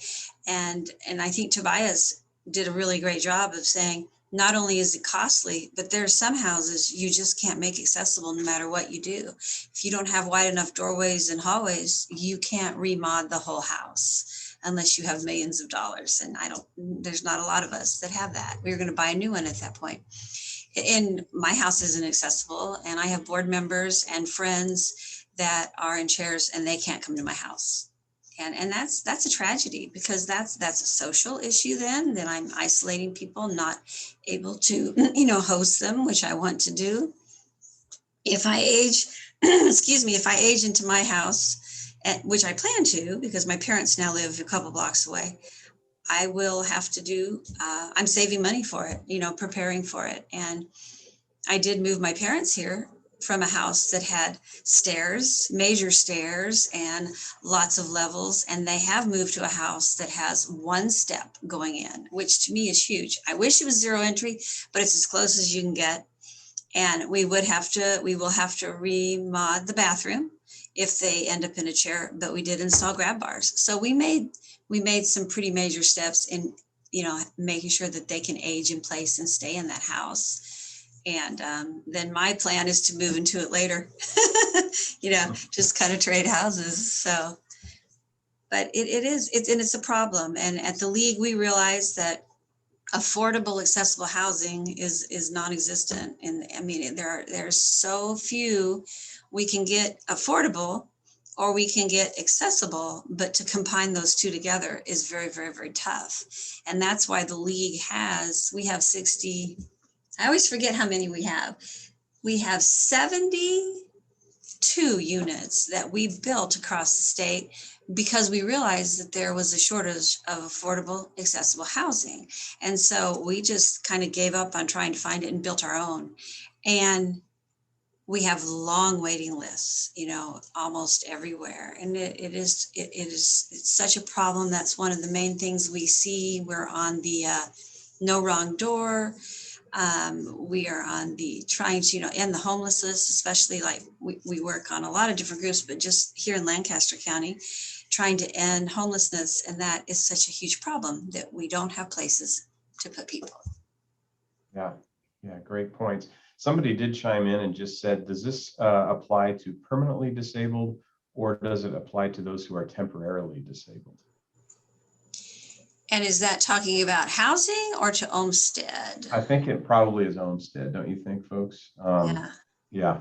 And I think Tobias did a really great job of saying, not only is it costly, but there are some houses you just can't make accessible no matter what you do. If you don't have wide enough doorways and hallways, you can't remod the whole house unless you have millions of dollars. And there's not a lot of us that have that. We're going to buy a new one at that point. And my house isn't accessible, and I have board members and friends that are in chairs and they can't come to my house. And that's a tragedy, because that's a social issue then I'm isolating people, not able to, host them, which I want to do. If I age, if I age into my house, which I plan to, because my parents now live a couple blocks away, I will have to do, I'm saving money for it, preparing for it. And I did move my parents here from a house that had stairs, major stairs, and lots of levels. And they have moved to a house that has 1 step going in, which to me is huge. I wish it was 0 entry, but it's as close as you can get. And we will have to remod the bathroom if they end up in a chair, but we did install grab bars. So we made some pretty major steps in, making sure that they can age in place and stay in that house. And then my plan is to move into it later, just kind of trade houses. So, but it's a problem. And at the league, we realize that affordable, accessible housing is non-existent. And I mean, there's so few. We can get affordable or we can get accessible, but to combine those two together is very, very, very tough. And that's why the league we have 60, I always forget how many we have. We have 72 units that we built across the state because we realized that there was a shortage of affordable, accessible housing. And so we just kind of gave up on trying to find it and built our own. And we have long waiting lists, almost everywhere. And it's such a problem. That's one of the main things we see. We're on the no wrong door. We are on the trying to, end the homeless list, especially like we work on a lot of different groups, but just here in Lancaster County, trying to end homelessness. And that is such a huge problem that we don't have places to put people. Yeah, great points. Somebody did chime in and just said, does this apply to permanently disabled, or does it apply to those who are temporarily disabled? And is that talking about housing or to Olmstead? I think it probably is Olmstead, don't you think, folks? Yeah.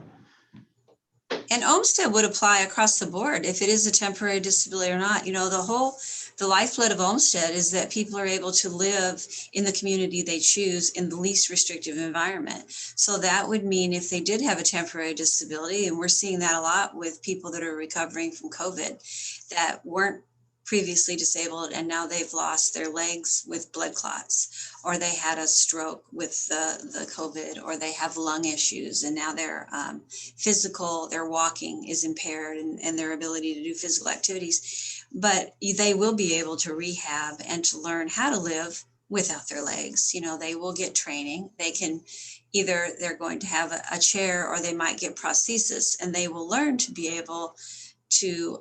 And Olmstead would apply across the board if it is a temporary disability or not. The lifeblood of Olmstead is that people are able to live in the community they choose in the least restrictive environment. So that would mean if they did have a temporary disability, and we're seeing that a lot with people that are recovering from COVID that weren't previously disabled and now they've lost their legs with blood clots, or they had a stroke with the COVID, or they have lung issues and now their their walking is impaired and their ability to do physical activities. But they will be able to rehab and to learn how to live without their legs. They will get training. They can they're going to have a chair, or they might get prosthesis, and they will learn to be able to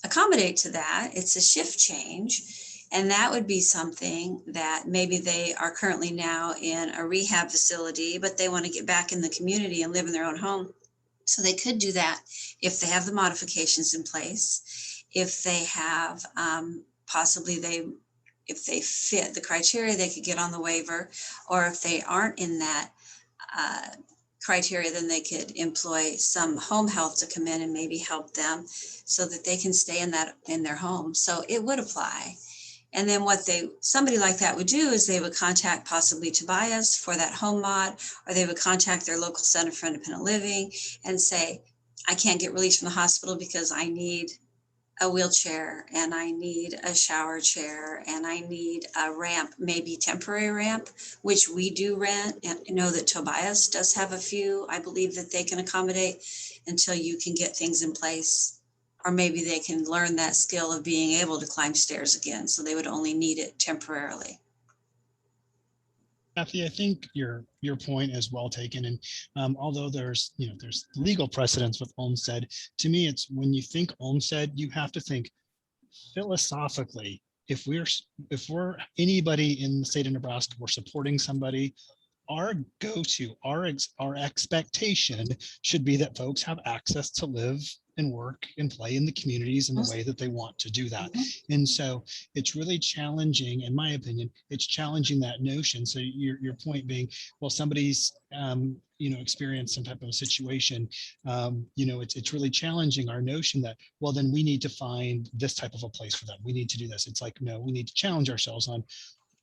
accommodate to that. It's a shift change. And that would be something that maybe they are currently now in a rehab facility, but they want to get back in the community and live in their own home. So they could do that if they have the modifications in place, if they have if they fit the criteria, they could get on the waiver, or if they aren't in that criteria, then they could employ some home health to come in and maybe help them so that they can stay in their home. So it would apply. And then what somebody like that would do is they would contact possibly Tobias for that home mod, or they would contact their local Center for Independent Living and say, I can't get released from the hospital because I need a wheelchair and I need a shower chair and I need a ramp, maybe temporary ramp, which we do rent. And I know that Tobias does have a few. I believe that they can accommodate until you can get things in place. Or maybe they can learn that skill of being able to climb stairs again. So they would only need it temporarily. Kathy, I think your point is well taken. And although there's legal precedence with Olmstead, to me, it's when you think Olmstead, you have to think philosophically. If we're anybody in the state of Nebraska, we're supporting somebody, our go-to, our expectation should be that folks have access to live and work and play in the communities in the way that they want to do that. And so it's really challenging, in my opinion, it's challenging that notion. So your point being, well, somebody's experienced some type of a situation, it's really challenging our notion that, well, then we need to find this type of a place for them. We need to do this. It's like, no, we need to challenge ourselves on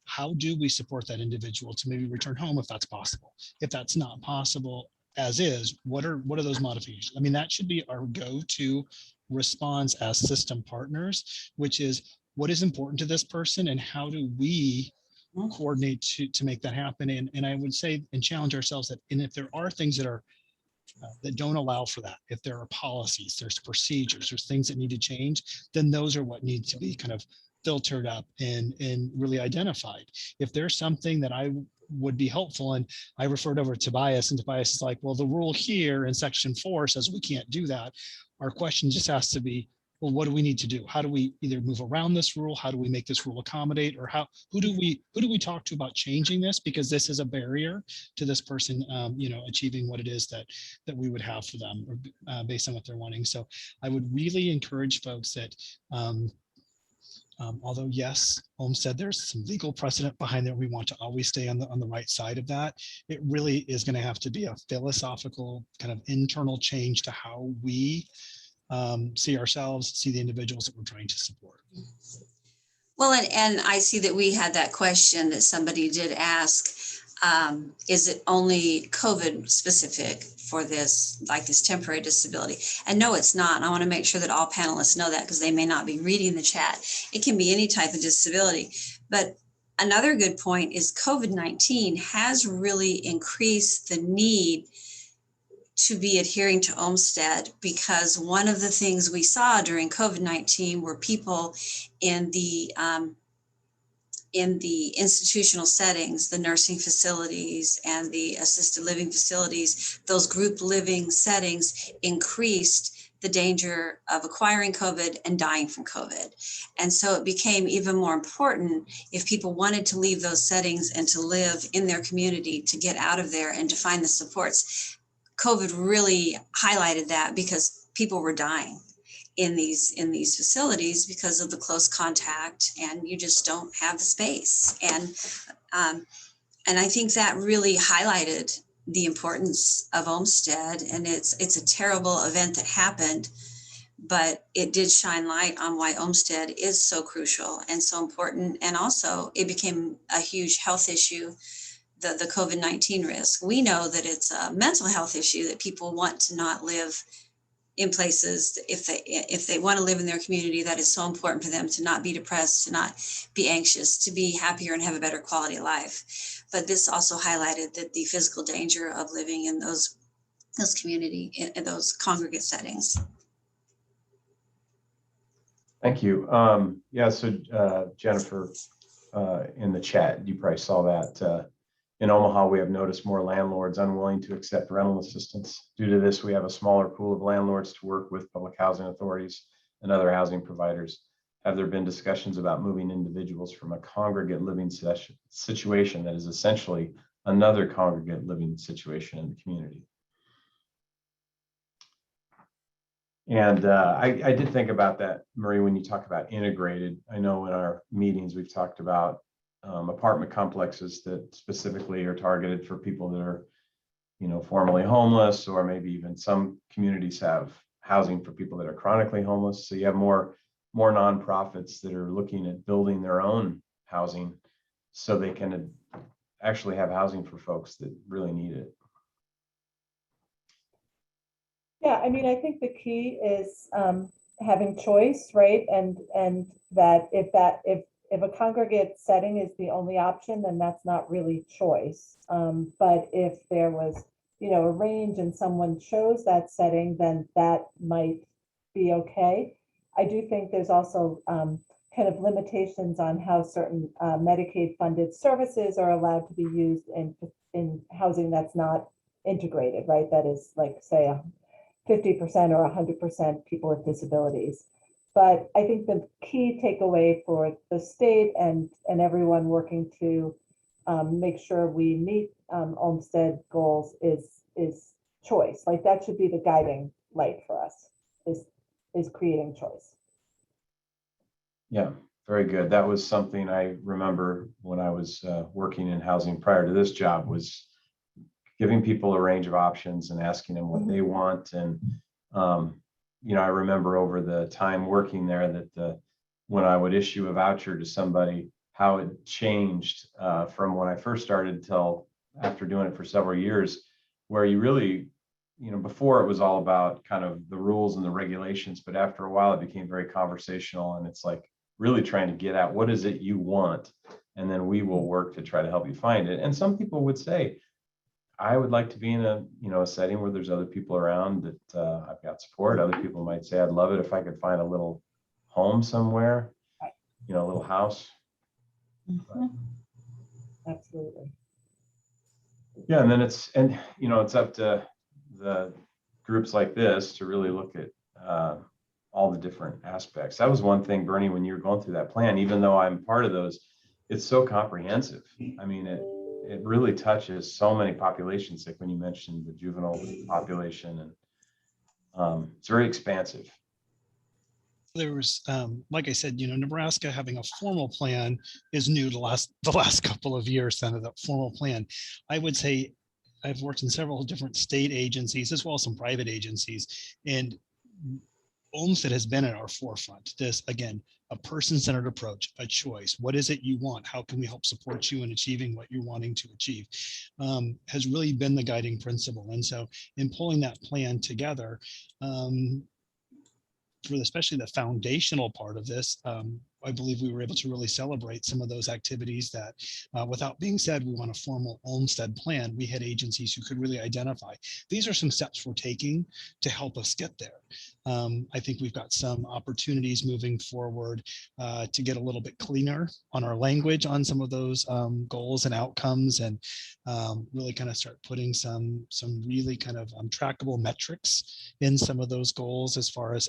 how do we support that individual to maybe return home if that's possible. If that's not possible as is, what are those modifications? I mean, that should be our go-to response as system partners, which is what is important to this person and how do we coordinate to make that happen. And I would say and challenge ourselves that, and if there are things that are that don't allow for that, if there are policies, there's procedures, there's things that need to change, then those are what need to be kind of filtered up and really identified. If there's something that I would be helpful, and I referred over to Tobias, and Tobias is like, well, the rule here in section 4 says we can't do that. Our question just has to be, well, what do we need to do? How do we either move around this rule? How do we make this rule accommodate? Or who do we talk to about changing this? Because this is a barrier to this person, achieving what it is that we would have for them, or based on what they're wanting. So I would really encourage folks that Although yes, Olmstead, there's some legal precedent behind there. We want to always stay on the right side of that. It really is going to have to be a philosophical kind of internal change to how we see ourselves, see the individuals that we're trying to support. Well, and I see that we had that question that somebody did ask. Is it only COVID specific for this, like this temporary disability? And no, it's not. And I want to make sure that all panelists know that, because they may not be reading the chat. It can be any type of disability. But another good point is COVID-19 has really increased the need to be adhering to Olmstead, because one of the things we saw during COVID-19 were people in the institutional settings, the nursing facilities and the assisted living facilities, those group living settings increased the danger of acquiring COVID and dying from COVID. And so it became even more important, if people wanted to leave those settings and to live in their community, to get out of there and to find the supports. COVID really highlighted that, because people were dying in these facilities because of the close contact, and you just don't have the space. And I think that really highlighted the importance of Olmstead. And it's a terrible event that happened, but it did shine light on why Olmstead is so crucial and so important. And also it became a huge health issue, the COVID-19 risk. We know that it's a mental health issue, that people want to not live in places, if they want to live in their community, that is so important for them to not be depressed, to not be anxious, to be happier and have a better quality of life. But this also highlighted that the physical danger of living in those community, in those congregate settings. Thank you. Yeah, so Jennifer, in the chat, you probably saw that in Omaha, we have noticed more landlords unwilling to accept rental assistance. Due to this, we have a smaller pool of landlords to work with public housing authorities and other housing providers. Have there been discussions about moving individuals from a congregate living situation that is essentially another congregate living situation in the community? And I did think about that, Marie, when you talk about integrated. I know in our meetings, we've talked about apartment complexes that specifically are targeted for people that are, formerly homeless, or maybe even some communities have housing for people that are chronically homeless. So you have more nonprofits that are looking at building their own housing so they can actually have housing for folks that really need it. Yeah, I mean, I think the key is having choice, right? And that if a congregate setting is the only option, then that's not really choice. But if there was, a range and someone chose that setting, then that might be okay. I do think there's also kind of limitations on how certain Medicaid funded services are allowed to be used in housing that's not integrated, right? That is, like, say, 50% or 100% people with disabilities. But I think the key takeaway for the state and everyone working to make sure we meet Olmstead goals is choice. Like, that should be the guiding light for us, is creating choice. Yeah, very good. That was something I remember when I was working in housing prior to this job, was giving people a range of options and asking them what they want. And I remember over the time working there that when I would issue a voucher to somebody, how it changed from when I first started till after doing it for several years, where you really, before it was all about kind of the rules and the regulations, but after a while it became very conversational, and it's like really trying to get at what is it you want, and then we will work to try to help you find it. And some people would say, I would like to be in a setting where there's other people around that I've got support. Other people might say, I'd love it if I could find a little home somewhere, a little house. Absolutely. Yeah, and then it's up to the groups like this to really look at all the different aspects. That was one thing, Bernie, when you were going through that plan, even though I'm part of those, it's so comprehensive. I mean, it really touches so many populations, like when you mentioned the juvenile population, and it's very expansive. There was, like I said, Nebraska having a formal plan is new to the last couple of years, kind of the formal plan. I would say I've worked in several different state agencies as well as some private agencies, and Olmstead has been at our forefront. This, again, a person-centered approach, a choice. What is it you want? How can we help support you in achieving what you're wanting to achieve? Has really been the guiding principle. And so in pulling that plan together, for especially the foundational part of this, I believe we were able to really celebrate some of those activities that, without being said, we want a formal Olmstead plan. We had agencies who could really identify, these are some steps we're taking to help us get there. I think we've got some opportunities moving forward to get a little bit cleaner on our language on some of those goals and outcomes, and really kind of start putting some really kind of trackable metrics in some of those goals as far as,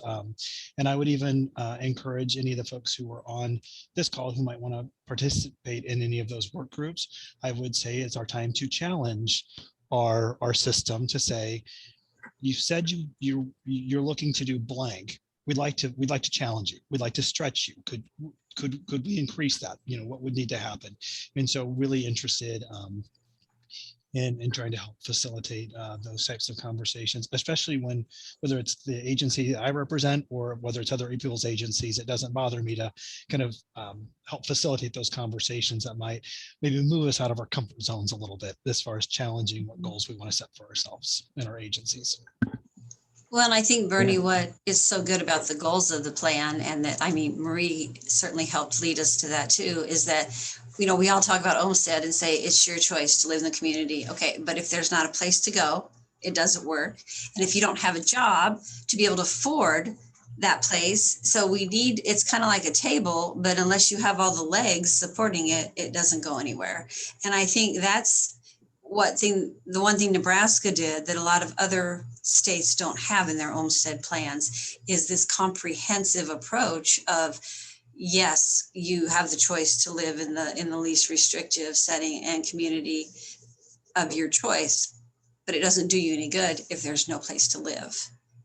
and I would even encourage any of the folks who are on this call who might want to participate in any of those work groups. I would say it's our time to challenge our system to say, you said you're looking to do blank. We'd like to challenge you. We'd like to stretch you. Could we increase that? What would need to happen? And so really interested in trying to help facilitate those types of conversations, especially whether it's the agency I represent or whether it's other people's agencies. It doesn't bother me to kind of help facilitate those conversations that might maybe move us out of our comfort zones a little bit as far as challenging what goals we want to set for ourselves in our agencies. Well, and I think, Bernie, what is so good about the goals of the plan, and that, I mean, Marie certainly helped lead us to that too, is that, we all talk about Olmstead and say it's your choice to live in the community. Okay, but if there's not a place to go, it doesn't work. And if you don't have a job to be able to afford that place, so it's kind of like a table, but unless you have all the legs supporting it, it doesn't go anywhere. And I think that's the one thing Nebraska did that a lot of other states don't have in their Olmstead plans is this comprehensive approach of, yes, you have the choice to live in the least restrictive setting and community of your choice, but it doesn't do you any good if there's no place to live.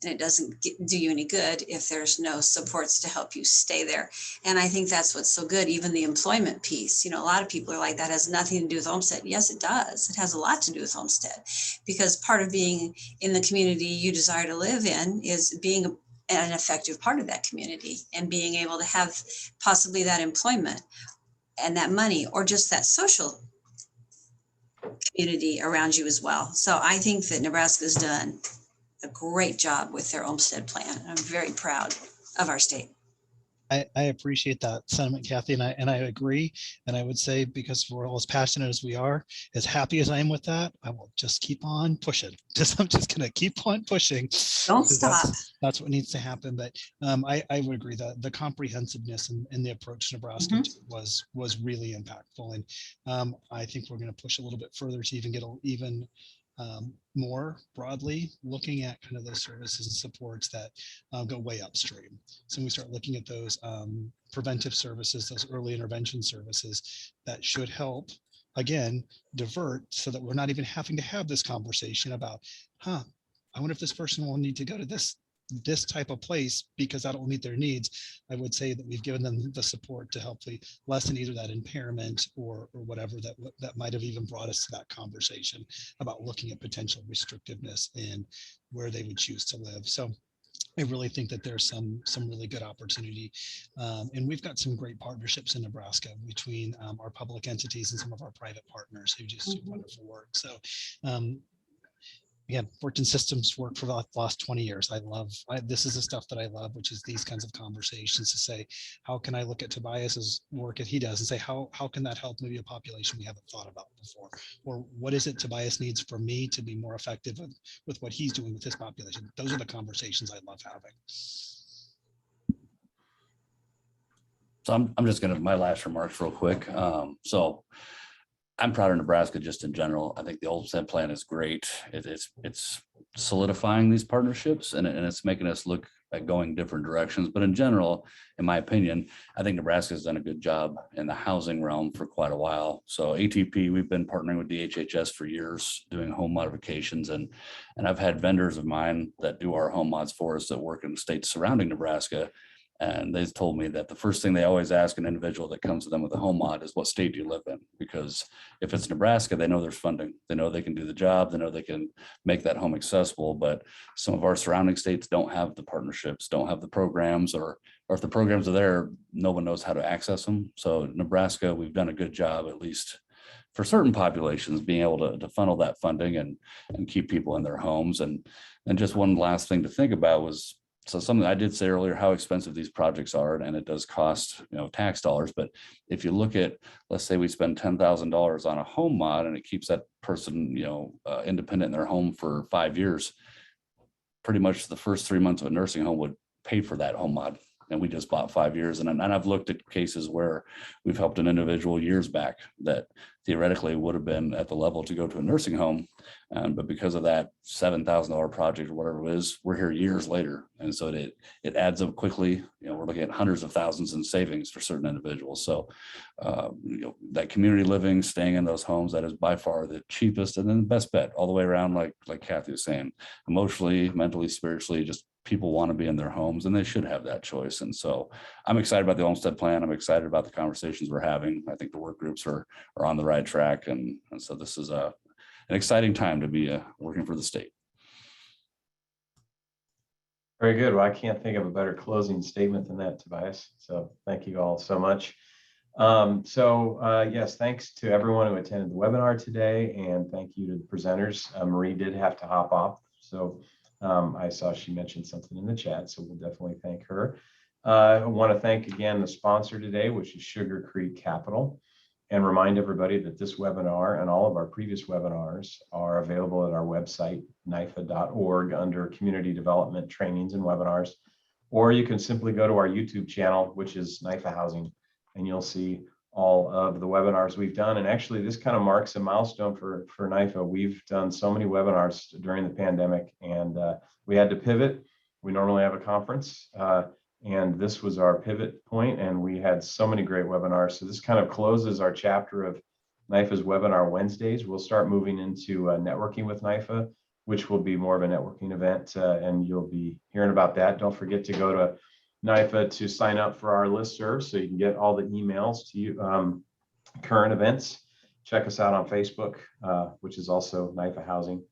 And it doesn't do you any good if there's no supports to help you stay there. And I think that's what's so good. Even the employment piece, a lot of people are like, that has nothing to do with Olmstead. Yes, it does. It has a lot to do with Olmstead, because part of being in the community you desire to live in is being an effective part of that community and being able to have possibly that employment and that money, or just that social community around you as well. So I think that Nebraska's done a great job with their Olmstead plan. I'm very proud of our state. I appreciate that sentiment, Kathy, and I agree. And I would say, because we're all as passionate as we are, as happy as I am with that, I will just keep on pushing. I'm just going to keep on pushing. Don't stop. That's what needs to happen. But I would agree that the comprehensiveness and the approach to Nebraska was really impactful. And I think we're going to push a little bit further to even get even more broadly looking at kind of those services and supports that go way upstream. So when we start looking at those preventive services, those early intervention services that should help, again, divert so that we're not even having to have this conversation about, I wonder if this person will need to go to this type of place because that'll meet their needs. I would say that we've given them the support to help lessen either that impairment or whatever that might have even brought us to that conversation about looking at potential restrictiveness and where they would choose to live. So I really think that there's some really good opportunity. And we've got some great partnerships in Nebraska between our public entities and some of our private partners who just do wonderful work. So again, worked in systems work for the last 20 years. This is the stuff that I love, which is these kinds of conversations to say, how can I look at Tobias's work that he does and say, how can that help maybe a population we haven't thought about before? Or what is it Tobias needs for me to be more effective with what he's doing with his population? Those are the conversations I love having. So I'm just going to, my last remarks real quick. So I'm proud of Nebraska just in general. I think the Olmstead plan is great. It's solidifying these partnerships and it's making us look at going different directions. But in general, in my opinion, I think Nebraska has done a good job in the housing realm for quite a while. So ATP, we've been partnering with DHHS for years doing home modifications. And I've had vendors of mine that do our home mods for us that work in the states surrounding Nebraska. And they told me that the first thing they always ask an individual that comes to them with a home mod is, what state do you live in? Because if it's Nebraska, they know there's funding. They know they can do the job. They know they can make that home accessible. But some of our surrounding states don't have the partnerships, don't have the programs, or if the programs are there, no one knows how to access them. So Nebraska, we've done a good job, at least for certain populations, being able to funnel that funding and keep people in their homes. And just one last thing to think about was, so something I did say earlier, how expensive these projects are, and it does cost, tax dollars. But if you look at, let's say we spend $10,000 on a home mod and it keeps that person, independent in their home for 5 years, pretty much the first 3 months of a nursing home would pay for that home mod. And we just bought 5 years. And I've looked at cases where we've helped an individual years back that theoretically would have been at the level to go to a nursing home. But because of that $7,000 project or whatever it is, we're here years later. And so it adds up quickly. We're looking at hundreds of thousands in savings for certain individuals. So, that community living, staying in those homes, that is by far the cheapest and then the best bet all the way around, like Kathy was saying, emotionally, mentally, spiritually, just people want to be in their homes and they should have that choice. And so I'm excited about the Olmstead plan. I'm excited about the conversations we're having. I think the work groups are on the right track. And so this is an exciting time to be working for the state. Very good. Well, I can't think of a better closing statement than that, Tobias. So thank you all so much. Yes, thanks to everyone who attended the webinar today, and thank you to the presenters. Marie did have to hop off, so I saw she mentioned something in the chat, so we'll definitely thank her. I want to thank again the sponsor today, which is Sugar Creek Capital, and remind everybody that this webinar and all of our previous webinars are available at our website, NYFA.org, under Community Development Trainings and Webinars, or you can simply go to our YouTube channel, which is NYFA Housing, and you'll see all of the webinars we've done. And actually, this kind of marks a milestone for NYFA. We've done so many webinars during the pandemic, and we had to pivot. We normally have a conference, and this was our pivot point, and we had so many great webinars. So this kind of closes our chapter of NYFA's Webinar Wednesdays. We'll start moving into networking with NYFA, which will be more of a networking event, and you'll be hearing about that. Don't forget to go to NYFA to sign up for our listserv so you can get all the emails to you, current events. Check us out on Facebook, which is also NYFA Housing.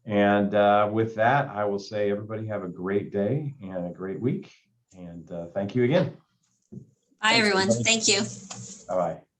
And with that, I will say everybody have a great day and a great week. And thank you again. Bye, everyone. Thank you. Bye-bye.